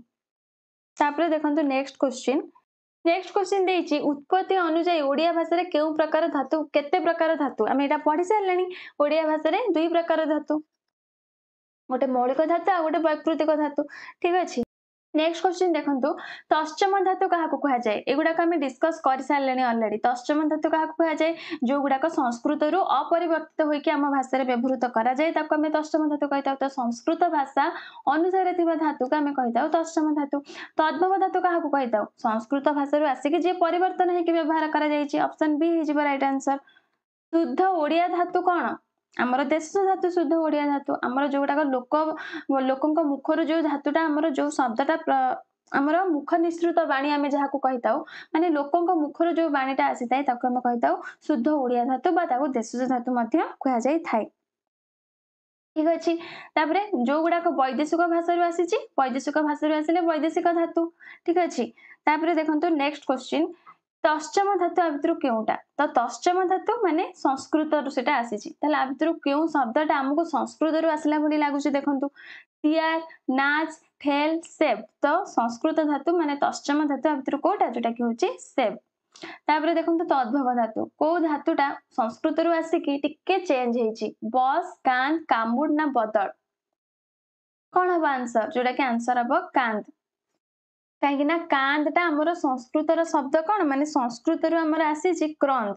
तापर देखो नेक्स्ट क्वेश्चन देछि उत्पत्ति अनुसार ओडिया भाषा रे केउ प्रकार धातु केते प्रकार धातु आम एटा पढ़ी सारलेनी ओडिया भाषा रे दुई प्रकार धातु गोटे मौलिक धातु आ गोटे वैकृतिक धातु ठीक अछि नेक्स्ट क्वेश्चन देखंतु तश्चम धातु काहाकु कहा जाय एगुडाक हम डिस्कस कर सारलेनी ऑलरेडी तश्चम धातु काहाकु कहा जाय जो गुडाक संस्कृत रु अपरिवर्तित होई कि हम भाषा रे व्यवहृत करा जाय ताको हम तश्चम धातु कहिताउ तो संस्कृत भाषा अनुसार थिबा धातु का हम कहिताउ तश्चम धातु तद्भव धातु काहाकु कहिताउ संस्कृत भाषा रु आसी कि जे परिवर्तन है कि व्यवहार करा जायछि ऑप्शन बी हे जिवो राइट आंसर शुद्ध ओडिया धातु कोन आमर देश धातु शुद्ध ओडिया धातु आमर जोगुडाक लोकंक मुखर जो धातुटा आमर जो शब्दटा आमर मुख निसृत बाणी आमे जाहाकु कहिताउ माने लोकंक मुखर जो बाणीटा आसीताय ताको हम कहिताउ शुद्ध ओडिया धातु बा ताको देश धातु मध्य कहा जाय थाय ठीक अछि तापरे जो गुडाक वैदेशिक भाषा रु आसीछि वैदेशिक भाषा रु आसिले वैदेशिक धातु ठीक अछि तापरे देखंतु नेक्स्ट क्वेश्चन तश्चम धातु आ भितर केउटा तो तश्चम धातु माने संस्कृत रु सेटा आसीछि ताले आ भितर केउ शब्दटा हमकु संस्कृत रु आसला भली लागुछि देखंतु टियर नाच ठेल सेव तो संस्कृत धातु माने तश्चम धातु आ भितर कोटा जोटा कि होछि सेव तापर देखंतु तद्भव धातु को धातुटा संस्कृत रु आसी कि टिके चेंज हेछि बस कान कामुड ना बदल कोन हबो आंसर जोटा कि आंसर हबो कांद कहीं कांदटा आमर संस्कृतर शब्द कौन माने संस्कृत रु आमर आसी क्रंद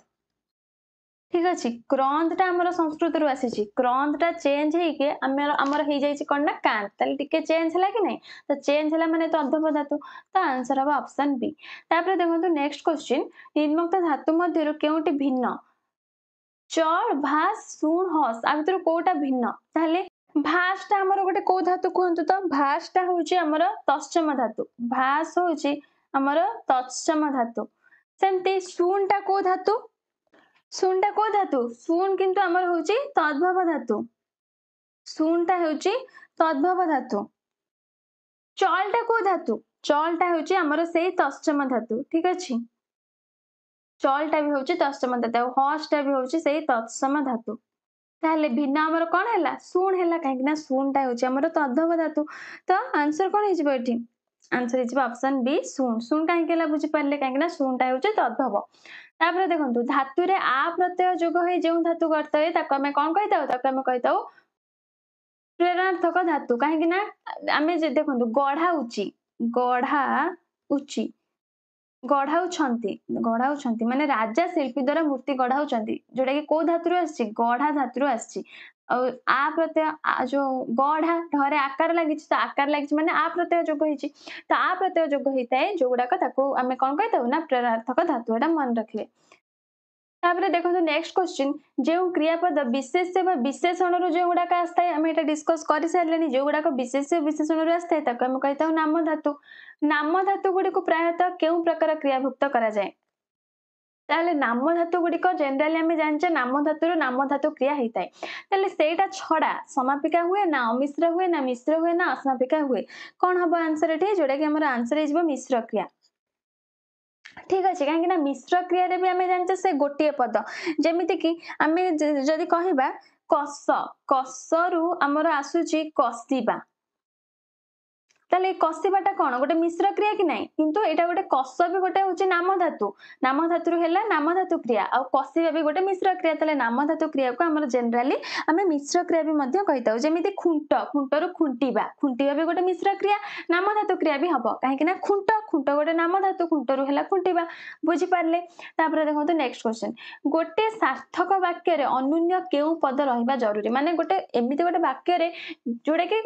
ठीक अच्छे क्रंदटा आमर संस्कृत रु आसी क्रंदटा चेंज होके आमर हो जाइए कौन ना कांद ताले टिके चेंज है कि नहीं तो चेंज है माने तो अद्भव धातु तो आंसर हम ऑप्शन बी तापर देखो नेक्स्ट क्वेश्चन निम्नोक्त धातु मध्य केउटी भिन्न चल भास सुन हस आ भितर कोटा भिन्न ताले भासटा हमर गोटे को धातु कहंतु तो भासटा होची हमर तश्चम धातु भास होची हमर तश्चम धातु सेमते सुनटा को धातु ଶୂନଟା କୋଉ ଧାତୁ? ଶୂନ କିନ୍ତୁ ଆମର ହଉଛି ତଦ୍ଭବ ଧାତୁ। ଶୂନଟା ହେଉଛି ତଦ୍ଭବ ଧାତୁ। ଚଲଟା କୋଉ ଧାତୁ? ଚଲଟା ହେଉଛି ଆମର ସେଇ ତତ୍ସମ ଧାତୁ। ଠିକ ଅଛି। ଚଲଟା ବି ହେଉଛି ତତ୍ସମ ଧାତୁ ଆଉ ହର୍ଷଟା ବି ହେଉଛି ସେଇ ତତ୍ସମ ଧାତୁ। ତାହେଲେ ଭିନ୍ନ ଆମର କଣ ହେଲା? ଶୂନ ହେଲା, କାହିଁକି ନା ଶୂନଟା ହେଉଛି ଆମର ତଦ୍ଭବ ଧାତୁ। ତ ଆନ୍ସର କଣ ହେଇଯିବ ଏଠି? ଆନ୍ସର ହେଇଯିବ ଅପସନ ବି ଶୂନ। ଶୂନ କାହିଁକି ହେଲା ବୁଝିପାରିଲେ? କାହିଁକି ନା ଶୂନଟା ହେଉଛି ତଦ୍ଭବ। ତାପରେ ଦେଖନ୍ତୁ ଧାତୁରେ ଆ ପ୍ରତ୍ୟୟ ଯୋଗ ହେଇ ଯେଉଁ ଧାତୁ ଗଠିତ ହୁଏ ତାକୁ ଆମେ କଣ କହିଥାଉ? ତାକୁ ଆମେ କହିଥାଉ ପ୍ରେରଣାର୍ଥକ ଧାତୁ। କାହିଁକି ନା ଆମେ ଦେଖନ୍ତୁ ଗଢାଉଚି, ଗଢାଉଚି, ଗଢାଉଛନ୍ତି ମାନେ ରାଜା ଶିଳ୍ପୀ ଦ୍ଵାରା ମୂର୍ତ୍ତି ଗଢାଉଛନ୍ତି, ଯୋଉଟା କି କୋଉ ଧାତୁରୁ ଆସିଛି? ଗଢା ଧାତୁରୁ ଆସିଛି। ଆଉ ଆ ପ୍ରତ୍ୟୟ ଯୋଉ ଗଢା ଢରେ ଆକାର ଲାଗିଛି, ତ ଆକାର ଲାଗିଛି ମାନେ ଆ ପ୍ରତ୍ୟୟ ଯୋଗ ହେଇଛି। ତ ଆ ପ୍ରତ୍ୟୟ ଯୋଗ ହେଇଥାଏ ଯୋଉଗୁଡାକ ତାକୁ ଆମେ କଣ କହିଥାଉ? ନା ପ୍ରେରଣାର୍ଥକ ଧାତୁ। ଏଟା ମନେ ରଖିବେ। ତାପରେ ଦେଖନ୍ତୁ ନେକ୍ସଟ କ୍ୱେଶ୍ଚିନ୍, ଯେଉଁ କ୍ରିୟାପଦ ବିଶେଷ୍ୟ ବା ବିଶେଷଣରୁ ଯେଉଁଗୁଡାକ ଆସିଥାଏ ଆମେ ଏଟା ଡିସ୍କସ କରି ସାରିଲେଣି। ଯେଉଁଗୁଡାକ ବିଶେଷ୍ୟ ବିଶେଷଣରୁ ଆସିଥାଏ ତାକୁ ଆମେ କହିଥାଉ ନାମ ଧାତୁ। ନାମ ଧାତୁ ଗୁଡିକୁ ପ୍ରାୟତଃ କେଉଁ ପ୍ରକାର କ୍ରିୟାଭୁକ୍ତ କରାଯାଏ? ତାହେଲେ ନାମ ଧାତୁ ଗୁଡିକ ଜେନେରାଲି ଆମେ ଜାଣିଛେ ନାମ ଧାତୁରୁ ନାମ ଧାତୁ କ୍ରିୟା ହେଇଥାଏ। ତାହେଲେ ସେଇଟା ଛଡା ସମାପିକା ହୁଏ ନା ଅମିଶ୍ର ହୁଏ ନା ମିଶ୍ର ହୁଏ ନା ଅସମାପିକା ହୁଏ? କଣ ହବ ଆନ୍ସର ଏଠି? ଯୋଉଟା କି ଆମର ଆନ୍ସର ହେଇଯିବ ମିଶ୍ର କ୍ରିୟା। ଠିକ ଅଛି, କାହିଁକି ନା ମିଶ୍ର କ୍ରିୟାରେ ବି ଆମେ ଜାଣିଛେ ସେ ଗୋଟିଏ ପଦ। ଯେମିତି କି ଆମେ ଯଦି କହିବା କଷ, କଷରୁ ଆମର ଆସୁଛି କଷିବା। ତାହେଲେ କଷିବାଟା କଣ? ଗୋଟେ ମିଶ୍ର କ୍ରିୟା କି ନାହିଁ? କିନ୍ତୁ ଏଇଟା ଗୋଟେ କଷ ବି ଗୋଟେ ହଉଛି ନାମ ଧାତୁ। ନାମ ଧାତୁରୁ ହେଲା ନାମ ଧାତୁ କ୍ରିୟା, ଆଉ କଷିବା ବି ଗୋଟେ ମିଶ୍ର କ୍ରିୟା। ତାହେଲେ ନାମ ଧାତୁ କ୍ରିୟାକୁ ଆମର ଜେନେରାଲି ଆମେ ମିଶ୍ର କ୍ରିୟା ବି ମଧ୍ୟ କହିଥାଉ। ଯେମିତି ଖୁଣ୍ଟ, ଖୁଣ୍ଟରୁ ଖୁଣ୍ଟିବା, ଖୁଣ୍ଟିବା ବି ଗୋଟେ ମିଶ୍ର କ୍ରିୟା, ନାମ ଧାତୁ କ୍ରିୟା ବି ହବ। କାହିଁକି ନା ଖୁଣ୍ଟ, ଖୁଣ୍ଟ ଗୋଟେ ନାମ ଧାତୁ, ଖୁଣ୍ଟରୁ ହେଲା ଖୁଣ୍ଟିବା। ବୁଝିପାରିଲେ? ତାପରେ ଦେଖନ୍ତୁ ନେକ୍ସଟ କ୍ୱେଶ୍ଚନ, ଗୋଟେ ସାର୍ଥକ ବାକ୍ୟରେ ଅନନ୍ୟ କେଉଁ ପଦ ରହିବା ଜରୁରୀ? ମାନେ ଗୋଟେ ଏମିତି ଗୋଟେ ବାକ୍ୟରେ ଯୋଉଟା କି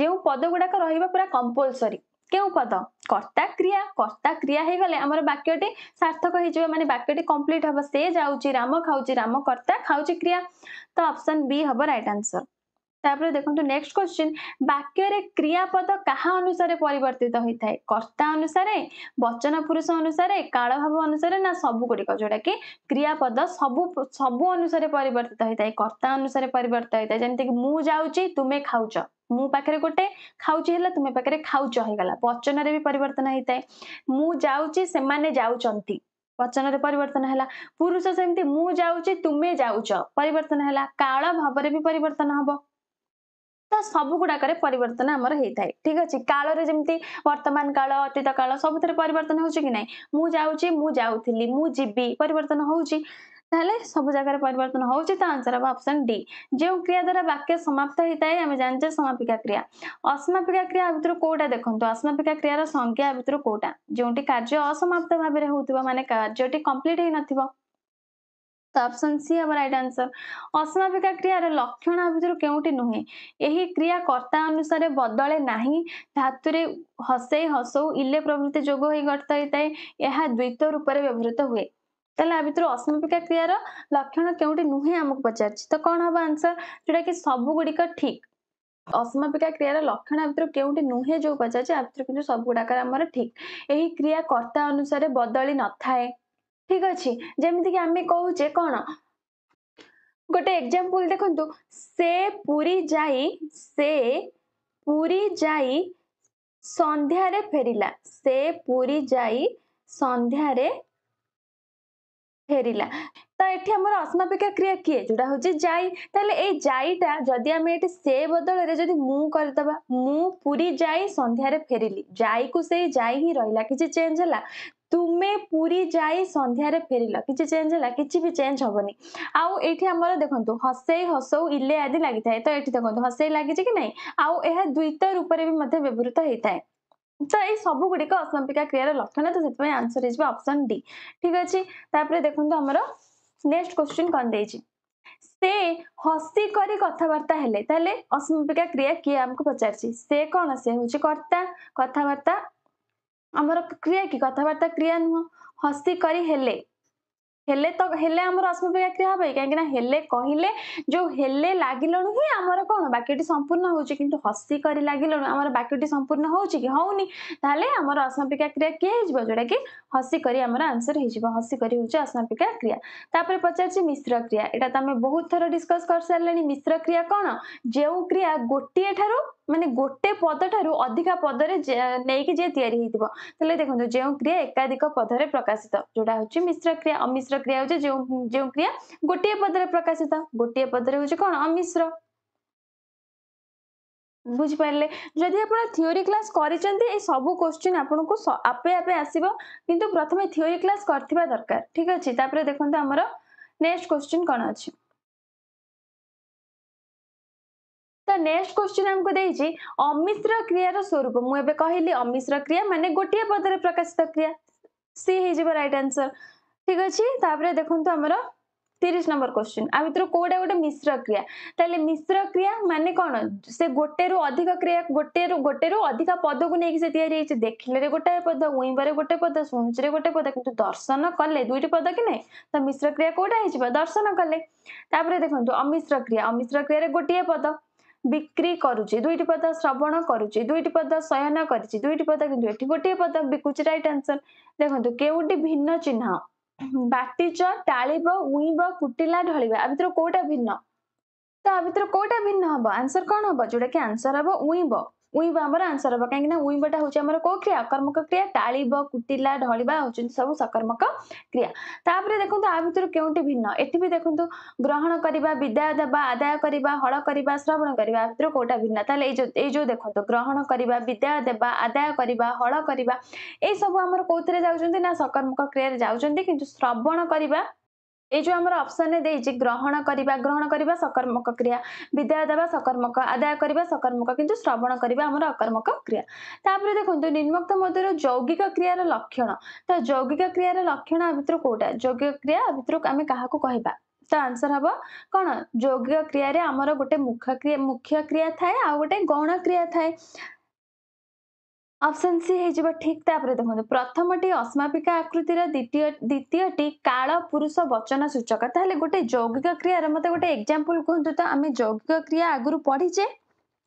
ଯେଉଁ ପଦ ଗୁଡାକ ରହିବା ପୁରା କମ୍ପଲସରି। କେଉଁ ପଦ? କର୍ତ୍ତା କ୍ରିୟା। କର୍ତ୍ତା କ୍ରିୟା ହେଇଗଲେ ଆମର ବାକ୍ୟଟି ସାର୍ଥକ ହେଇଯିବ, ମାନେ ବାକ୍ୟଟି କମ୍ପ୍ଲିଟ ହବ। ସେ ଯାଉଛି, ରାମ ଖାଉଛି, ରାମ କର୍ତ୍ତା, ଖାଉଛି କ୍ରିୟା। ତ ଅପସନ ବି ହବ ରାଇଟ ଆନ୍ସର। ତାପରେ ଦେଖନ୍ତୁ ନେକ୍ସଟ କ୍ୱେଶ୍ଚିନ୍, ବାକ୍ୟରେ କ୍ରିୟାପଦ କାହା ଅନୁସାରେ ପରିବର୍ତ୍ତିତ ହୋଇଥାଏ? କର୍ତ୍ତା ଅନୁସାରେ, ବଚନ ପୁରୁଷ ଅନୁସାରେ, କାଳଭାବ ଅନୁସାରେ ନା ସବୁ ଗୁଡିକ? ଯୋଉଟା କି କ୍ରିୟାପଦ ସବୁ ଅନୁସାରେ ପରିବର୍ତ୍ତିତ ହୋଇଥାଏ। କର୍ତ୍ତା ଅନୁସାରେ ପରିବର୍ତ୍ତିତ ହୋଇଥାଏ। ଯେମିତି କି ମୁଁ ଯାଉଛି, ତୁମେ ଖାଉଛ। ମୁଁ ପାଖରେ ଗୋଟେ, ଖାଉଛି ହେଲା, ତୁମେ ପାଖରେ ଖାଉଛ ହେଇଗଲା। ବଚନରେ ବି ପରିବର୍ତ୍ତନ ହେଇଥାଏ। ମୁଁ ଯାଉଛି, ସେମାନେ ଯାଉଛନ୍ତି, ବଚନରେ ପରିବର୍ତ୍ତନ ହେଲା। ପୁରୁଷ ସେମିତି ମୁଁ ଯାଉଛି, ତୁମେ ଯାଉଛ, ପରିବର୍ତ୍ତନ ହେଲା। କାଳ ଭାବରେ ବି ପରିବର୍ତ୍ତନ ହବ। ତ ସବୁ ଗୁଡାକରେ ପରିବର୍ତ୍ତନ ଆମର ହେଇଥାଏ। ଠିକ ଅଛି, କାଳରେ ଯେମିତି ବର୍ତ୍ତମାନ କାଳ, ଅତୀତ କାଳ, ସବୁଥିରେ ପରିବର୍ତ୍ତନ ହଉଛି କି ନାହିଁ? ମୁଁ ଯାଉଛି, ମୁଁ ଯାଉଥିଲି, ମୁଁ ଯିବି, ପରିବର୍ତ୍ତନ ହଉଛି। ତାହେଲେ ସବୁ ଜାଗାରେ ପରିବର୍ତ୍ତନ ହଉଛି। ତ ଆନ୍ସର ହବ ଅପସନ ଡି। ଯେଉଁ କ୍ରିୟା ଦ୍ୱାରା ବାକ୍ୟ ସମାପ୍ତ ହେଇଥାଏ ଆମେ ଜାଣିଛେ ସମାପିକା କ୍ରିୟା। ଅସମାପିକା କ୍ରିୟା ଭିତରୁ କୋଉଟା ଦେଖନ୍ତୁ? ଅସମାପିକା କ୍ରିୟାର ସଂଜ୍ଞା ଭିତରୁ କୋଉଟା? ଯେଉଁଠି କାର୍ଯ୍ୟ ଅସମାପ୍ତ ଭାବରେ ହଉଥିବ, ମାନେ କାର୍ଯ୍ୟଟି କମ୍ପ୍ଲିଟ ହେଇନଥିବ। ତ ଅପସନ ସି ହବ ରାଇଟ ଆନ୍ସର। ଅସମାପିକା କ୍ରିୟାର ଲକ୍ଷଣ ଭିତରୁ କେଉଁଟି ନୁହେଁ? ଏହି କ୍ରିୟା କର୍ତ୍ତା ଅନୁସାରେ ବଦଳେ ନାହିଁ। ଧାତୁରେ ହସେଇ, ହସଉ, ଇଲେ ପ୍ରଭୃତି ଯୋଗ ହୋଇ ଗଠିତ ହେଇଥାଏ। ଏହା ଦ୍ୱିତ ରୂପରେ ବ୍ୟବହୃତ ହୁଏ। ତାହେଲେ ଆ ଭିତରୁ ଅସମାପିକା କ୍ରିୟାର ଲକ୍ଷଣ କେଉଁଟି ନୁହେଁ ଆମକୁ ପଚାରିଛି। ତ କଣ ହବ ଆନ୍ସର? ଯୋଉଟା କି ସବୁ ଗୁଡିକ ଠିକ। ଅସମାପିକା କ୍ରିୟାର ଲକ୍ଷଣ ଭିତରୁ କେଉଁଟି ନୁହେଁ ଯୋଉ ପଚାରିଛି, ଆ ଭିତରୁ କିନ୍ତୁ ସବୁ ଗୁଡାକ ଆମର ଠିକ। ଏହି କ୍ରିୟା କର୍ତ୍ତା ଅନୁସାରେ ବଦଳି ନଥାଏ। ଠିକ ଅଛି, ଯେମିତି କି ଆମେ କହୁଛେ କଣ? ଗୋଟେ ଏକ୍ସାମ୍ପଲ ଦେଖନ୍ତୁ, ସେ ପୁରୀ ଯାଇ ସନ୍ଧ୍ୟାରେ ଫେରିଲା। ସେ ପୁରୀ ଯାଇ ସନ୍ଧ୍ୟାରେ ଫେରିଲା। ତ ଏଠି ଆମର ଅସମାପିକା କ୍ରିୟା କିଏ? ଯୋଉଟା ହଉଛି ଯାଇ। ତାହେଲେ ଏଇ ଯାଇଟା ଯଦି ଆମେ ଏଠି ସେ ବଦଳରେ ଯଦି ମୁଁ କରିଦବା, ମୁଁ ପୁରୀ ଯାଇ ସନ୍ଧ୍ୟାରେ ଫେରିଲି, ଯାଇକୁ ସେଇ ଯାଇ ହିଁ ରହିଲା, କିଛି ଚେଞ୍ଜ ହେଲା? ତୁମେ ପୁରୀ ଯାଇ ସନ୍ଧ୍ୟାରେ ଫେରିଲ, କିଛି ଚେଞ୍ଜ ହେଲା? କିଛି ବି ଚେଞ୍ଜ ହବନି। ଆଉ ଏଇଠି ଆମର ଦେଖନ୍ତୁ ହସେଇ, ହସଉ, ଇଲେ ଆଦି ଲାଗିଥାଏ। ତ ଏଠି ଦେଖନ୍ତୁ ହସେଇ ଲାଗିଛି କି ନାହିଁ? ଆଉ ଏହା ଦ୍ୱିତ ରୂପରେ ବି ମଧ୍ୟ ବ୍ୟବହୃତ ହେଇଥାଏ। ତ ଏଇ ସବୁ ଗୁଡିକ ଅସମାପିକା କ୍ରିୟାର ଲକ୍ଷଣ। ତ ସେଥିପାଇଁ ଆନ୍ସର ହେଇଯିବ ଅପସନ ଡି। ଠିକ ଅଛି, ତାପରେ ଦେଖନ୍ତୁ ଆମର ନେକ୍ସଟ କ୍ୱେଶ୍ଚିନ୍ କଣ ଦେଇଛି? ସେ ହସି କରି କଥାବାର୍ତ୍ତା ହେଲେ। ତାହେଲେ ଅସମାପିକା କ୍ରିୟା କିଏ ଆମକୁ ପଚାରିଛି? ସେ କଣ? ସେ ହଉଛି କର୍ତ୍ତା। କଥାବାର୍ତ୍ତା ଆମର କ୍ରିୟା କି? କଥାବାର୍ତ୍ତା କ୍ରିୟା ନୁହଁ। ହସି କରି ହେଲେ, हेले तो हेले आमर अस्मापिका क्रिया हम कहीं हेले कहले जो हेले लगिलणु ही आमर कौन वाक्यटी संपूर्ण होउची किंतु हसी करी लगिलणु आमर वाक्यटी संपूर्ण होउची कि होउनी ताले आमर अस्मापिका क्रिया के हिजबो जोटा कि हसी करी आमर आंसर हिजबो हसी करी होउची अस्मापिका क्रिया तापर पचारची मिश्र क्रिया एटा तमे बहुत थर डिस्कस कर सारलेनी मिश्र क्रिया कौन जेउ क्रिया गोटिए ठारू माने गोटे पद ठारू अधिका पदरे नेकी जे तयारी हेतिबो तले देखंतु जेउ क्रिया एकाधिक पदरे प्रकाशित जोटा होची मिश्र क्रिया अमिश्र क्रिया होची जेउ क्रिया गोटिए पदरे प्रकाशित गोटिए पदरे होची कोन अमिश्र बुझी पारले जदि आपण थ्योरी क्लास करिसेंती ए सब क्वेश्चन आपन को आपे आपे आसीबो किंतु प्रथमे थ्योरी क्लास करथिबा दरकार ठीक अछि तापर देखंतु हमर नेक्स्ट क्वेश्चन कोन अछि तो नेक्स्ट क्वेश्चन हमको देइछि अमिश्र क्रियार स्वरूप मु एबे कहिली अमिश्र क्रिया माने गोटिए पदरे प्रकाशित क्रिया सी हे जिवो राइट आंसर ठीक अछि तापर देखंतु हमर 30 नंबर क्वेश्चन आ भितर कोडा गोटे मिश्र क्रिया ताले मिश्र क्रिया माने कोन से गोटे रु अधिक क्रिया गोटे रु अधिक पद को नेकी से तयारी हेछि देखले रे गोटे पद उइबारे गोटे पद सुनुच रे गोटे पद किंतु दर्शन कले दुईटी पद कि नै त मिश्र क्रिया कोडा हेछि दर्शन कले तापर देखंतु अमिश्र क्रिया रे गोटिए पद बिक्री करूची दुईटी पद श्रवण करूची दुईटी पद शयन करिची दुईटी पद किंतु एठी गोटिए पद बिकुची राइट आंसर देखंतु केउटी भिन्न चिन्ह बाटिच टाळिब उइब कुटिला ढळिबा आ भितर कोटा भिन्न तो आ भितर कोटा भिन्न हबो आंसर कोन हबो जोटा कि आंसर हबो उइब उइब हमर आंसर हबो काहे ना उइबटा होची हमर को क्रिया अकर्मक क्रिया टाळिब कुटिला ढळिबा होची सब सकर्मक क्रिया तापरे देखंतु आ भितर केउटी भिन्न एठी भी देखंतु ग्रहण करिबा विदाय देबा आदाय करिबा हळ करिबा श्रवण करिबा आ भितर कोटा भिन्न ताले ए जो देखंतु ग्रहण करिबा विदाय देबा आदाय करिबा हळ करिबा ए सब हमर कोथरे जाउचंती ना सकर्मक क्रिया रे जाउचंती किंतु श्रवण करिबा ए जो हमर ऑप्शन ने देइछि ग्रहण करिबा सकर्मक क्रिया विदाय देबा सकर्मक आदाय करिबा सकर्मक किंतु श्रवण करिबा हमर अकर्मक क्रिया तापर देखंतु निम्नोक्त मध्यर यौगिक क्रियार लक्षण तो यौगिक क्रियार लक्षण आ भितर कोटा यौगिक क्रिया आ भितर आमे काहा को कहबा तो आंसर हबो कोन यौगिक क्रिया रे हमर गोटे मुख्य क्रिया थाए आ गोटे गौण क्रिया थाए ऑप्शन सी हे जिवो ठीक तापर देखंतु प्रथमटी अस्मापिका आकृतिर द्वितीयटी काल पुरुष वचन सूचक ताले गोटे यौगिक क्रिया रे मते गोटे एग्जांपल कहंतु तो आमे यौगिक क्रिया आगुरु पढिचे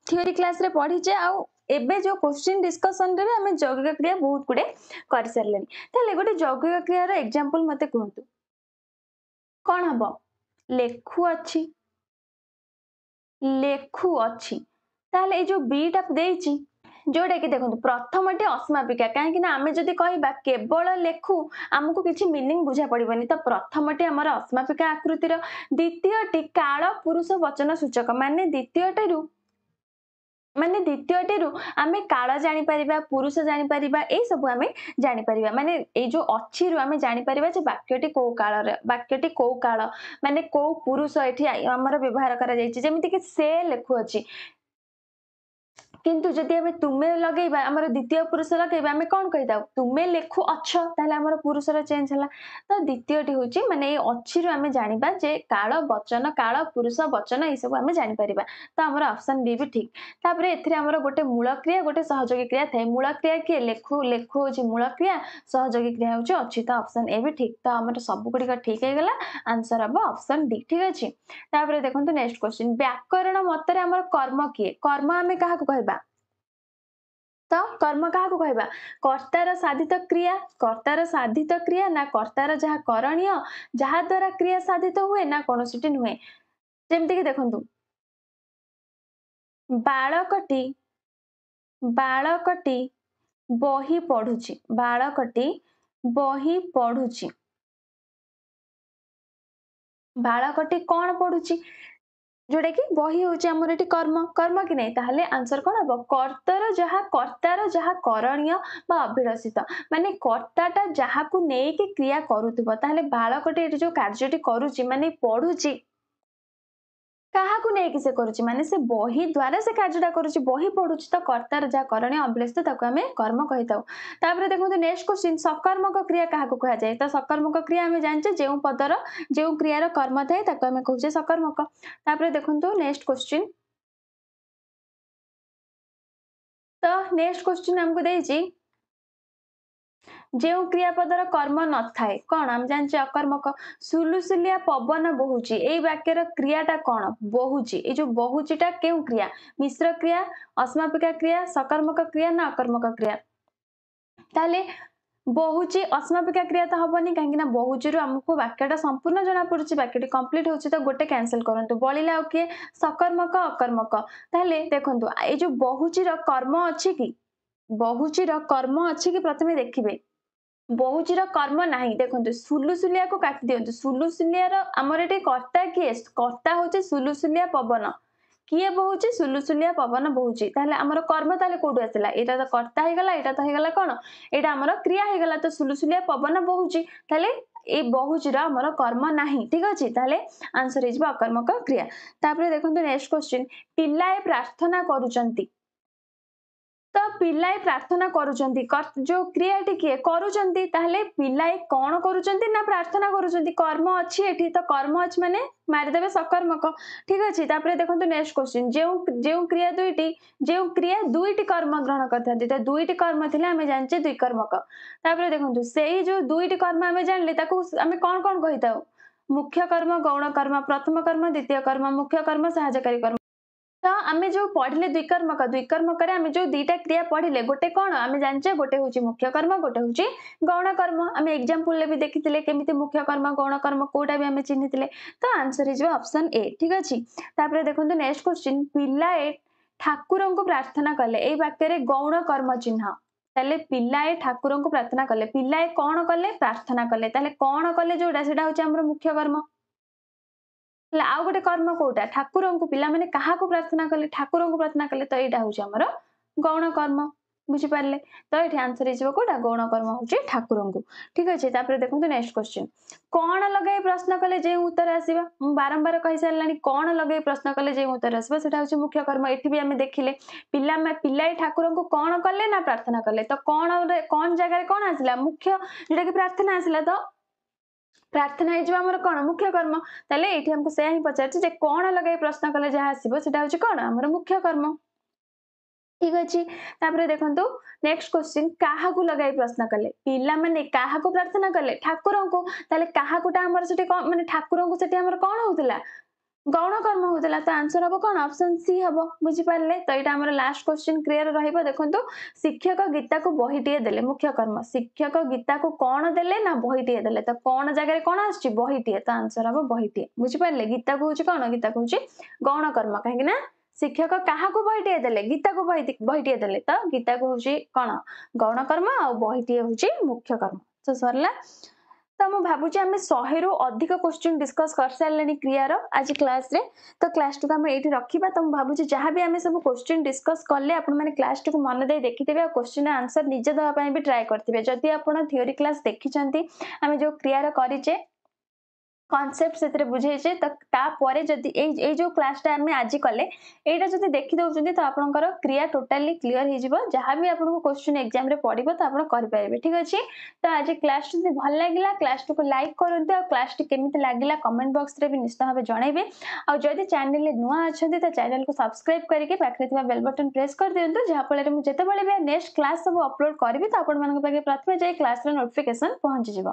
थ्योरी क्लास रे पढिचे आ एबे जो क्वेश्चन डिस्कशन रे आमे यौगिक क्रिया बहुत गुडे कर सरलेनी ताले गोटे यौगिक क्रिया रो एग्जांपल मते कहंतु कोन हबो लेखु अछि ताले ए जो बी टा देइची जोड़ा कि देखो प्रथमटी अस्मापिका कहीं आमे जदि कहबा केवल लेखु आमको किछि मीनिंग बुझा पड़िबनी तो प्रथमटी हमर अस्मापिका आकृतिर द्वितीयटी काल पुरुष वचन सूचक माने द्वितीयटी आमे काल जानि परिबा पुरुष जानि परिबा ए सब आमे जानि परिबा माने ए जो अछि रु आमे जानि परिबा जे वाक्यटी को काल माने को पुरुष एठी हमर व्यवहार करा जायछि जेमिति कि से लेखु अछि किंतु जदि आमे तुमे लगेबा हमर द्वितीय पुरुष लगेबा आमे कोन कहि दाउ तुमे लेखु अच्छ ताले हमर पुरुष र चेंज हला तो द्वितीयटी होची माने ए अच्छी रु आमे जानिबा जे काल वचन काल पुरुष वचन ए सब आमे जानि परिबा तो हमर ऑप्शन बी भी ठीक तापरे एथिरे हमर गोटे मूल क्रिया गोटे सहयोगी क्रिया थाए मूल क्रिया के लेखु होची मूल क्रिया सहयोगी क्रिया होची अच्छी तो ऑप्शन ए भी ठीक तो हमर सब गुडी का ठीक हे गेला आंसर हबो ऑप्शन डी ठीक अछि तापरे देखंतु नेक्स्ट क्वेश्चन व्याकरण मतरे हमर कर्म किए कर्म आमे काहा को कहबा तो कर्म क्या कहबा कर्तार साधित क्रिया ना कर्तार जहा करणीय जहा द्वारा क्रिया साधित हुए ना कौन सिटी नुहे जेमति कि देखंतु बालकटी बही पढुची बालकटी कौन पढुची जोड़ा कि बही होची हमर एटी कर्म कर्म कि नहीं ताहले आंसर कोन हबो कर्तार जहा करणीय बा अभिलषित माने कर्ताटा जहा को नै कि क्रिया करूथबो ताहले बालकटी एटी जो कार्यटी करूची माने पढुची काहा को नै कि से करूची माने से बही द्वारा से कार्यटा करूची बही पढुची तो कर्तार जहा करणीय अभिलषित ताको हमें कर्म कहिताउ तापर देखो नेक्स्ट क्वेश्चन सकर्मक क्रिया काहा को कहा जाय तो सकर्मक क्रिया हमें जानचे जेउ पदर जेउ क्रियार कर्म थाए ताको हमें कहूचे सकर्मक तापर देखंतु नेक्स्ट क्वेश्चन तो नेक्स्ट क्वेश्चन हमको देइची ଯେଉଁ କ୍ରିୟାପଦର କର୍ମ ନଥାଏ କଣ ଆମେ ଜାଣିଛେ ଅକର୍ମକ। ସୁଲୁସୁଲିଆ ପବନ ବହୁଛି ଏଇ ବାକ୍ୟର କ୍ରିୟାଟା କଣ ବହୁଛି। ଏଇ ଯୋଉ ବହୁଛିଟା କେଉଁ କ୍ରିୟା ମିଶ୍ର କ୍ରିୟା ଅସମାପିକା କ୍ରିୟା ସକର୍ମକ କ୍ରିୟା ନା ଅକର୍ମକ କ୍ରିୟା। ତାହେଲେ ବହୁଛି ଅସମାପିକା କ୍ରିୟା ତ ହବନି କାହିଁକି ନା ବହୁଛି ଆମକୁ ବାକ୍ୟଟା संपूर्ण जणा पड़ुछि बाक्यटी कंप्लीट होछि तो गोटे कैंसिल करंतु बळिला और किए सकर्मक अकर्मक। ताहले देखंतु ए जो बहुची रो कर्म अछि कि बहुची रो कर्म अछि कि प्रथमे देखिबे बहुची रो कर्म नाही। देखंतु सुलुसुलिया को काटि दियंतु सुलुसुलिया रो हमर एटी कर्ता किए कर्ता होछि सुलुसुलिया पवन किए बहुची सुलुसुलिया पवन बहुची ताहले हमर कर्म ताहले कोडु आसिला एटा तो कर्ता हे गला एटा तो हे गला कोन एटा हमर क्रिया हे गला तो सुलुसुलिया पवन बहुची ताहले ए बहुची रो हमर कर्म नाही ठीक अछि। ताहले आंसर इज अकर्मक क्रिया। तापरे देखंतु नेक्स्ट क्वेश्चन पिल्लाए प्रार्थना करूचंती तो पिल्लाए प्रार्थना करूचंती जो क्रियाटी किए करूचंती ताहले पिल्लाए कोन करूचंती ना प्रार्थना करूचंती कर्म अछि एठी तो कर्म अछि माने मारि देबे सकर्मक ठीक अछि। तापरे देखंतु नेक्स्ट क्वेश्चन जेउ क्रिया दुईटी कर्म ग्रहण करथांती तो दुईटी कर्म थिले हमें जानचे द्विकर्मक। तापरे देखंतु सेही जो दुईटी कर्म हमें जानले ताकू हमें कोन कोन कहिताउ मुख्य कर्म गौण कर्म प्रथम कर्म द्वितीय कर्म मुख्य कर्म सहायकारी कर्म। तो आमे जो पढ़ले द्विकर्मक रे आमे जो दुईटा क्रिया पढ़ले गोटे कोन आमे जानचे गोटे होची मुख्य कर्म गोटे होची गौण कर्म। आमे एग्जांपल ले भी देखिथिले केमिति मुख्य कर्म गौण कर्म कोटा भी आमे चिन्हिथिले तो आंसर इज ऑप्शन ए ठीक अछि। तापरे देखंतु नेक्स्ट क्वेश्चन पिल्लाए ठाकुरन को प्रार्थना कले एई वाक्य रे गौण कर्म चिन्ह ताले पिल्लाए ठाकुरन को प्रार्थना कले पिल्लाए कोन कले प्रार्थना कले ताले कोन कले जोडा सेटा होची हमर मुख्य कर्म आउ गोटे कर्म कोटा ठाकुर को पिला माने कहा को प्रार्थना कले ठाकुर को प्रार्थना कले तो यहाँ हूँ आमर गौण कर्म बुझिपारे तो ये आंसर हो कोटा गौण कर्म हूँ ठाकुर को ठीक अच्छे। देखो नेक्स्ट क्वेश्चन कौन लगे प्रश्न कले जो उत्तर आसवा बारंबार कही सारे कौन लगे प्रश्न कले जो उत्तर आसवा से हूँ मुख्य कर्म। एटी भी आम देखिले पिला ठाकुर को कौन कले ना प्रार्थना कले तो कौन जगह कौन आसला मुख्य जोटा कि प्रार्थना आसला तो प्रार्थना होमर कौन मुख्य कर्म ताले एठी हमको से ही पचारछि जे कौन लगे प्रश्न कले जहाँ आसीबो सेटा होछि कौन हमर मुख्य कर्म ठीक अछि। तापरे देखंतु नेक्स्ट क्वेश्चन काहा को लगाई प्रश्न कले पिला माने काहा को प्रार्थना कले ठाकुर को ताले काहा कोटा हमर सेठी माने ठाकुर को सेठी हमर कौन होउतला गौण कर्म होता तो आंसर हम कौन ऑप्शन सी हम बुझिपारे तो यहाँ आम लास्ट क्वेश्चन क्लियर रहिबो। देखंतु शिक्षक गीता को बहीटीए देले मुख्य कर्म शिक्षक गीता को कौन देले ना बहीटीए देले तो कौन जगह कौन आछि बहीटीए तो आंसर हम बहीटीए बुझिपारे गीता को होछि कौन गीता को होछि गौण कर्म कहीं ना शिक्षक क्या बहीटीए देले गीता को बहीटीए देले तो गीता को होछि कौन गौण कर्म आ बहीटीए होछि मुख्य कर्म तो सरला। तो मैं भावुँ आम 100 रु अधिक क्वेश्चन डिस्कस कर सारे क्रियार आज क्लास रे तो क्लास टू ये रखा तो भावुँ जहाँ भी आम सब क्वेश्चन डिस्कस कले आपने क्लास टू मन दे देखिथे क्वेश्चन आंसर निजे देवाई भी ट्राए करेंगे। जदि आप थ्योरी क्लास देखी आम जो क्रियार करेचे कॉन्सेप्ट से बुझेचे तो तापर जदि ए जो क्लासटा आम आज कले यहाँ जब देखी दौरान तो आपंकर क्रिया टोटाली क्लीयर हो जहाँ भी आपको क्वेश्चन एग्जाम रे पड़ो तो आप करेंगे ठीक अच्छे। तो आज क्लास टू भल लगे क्लास टू को लाइक करूँ और क्लास टी केमी लगे कमेंट बॉक्स रे भी निश्चित भाव जनइबे और जदि चैनल नुआ अच्छा तो चैनल को सब्सक्राइब करके पाखे बेल बटन प्रेस कर दिंतु जहाँफल मुझे भी नेक्स्ट क्लास सब अपलोड करी तो आप प्रथम जाए क्लास नोटिफिकेशन पहुंची।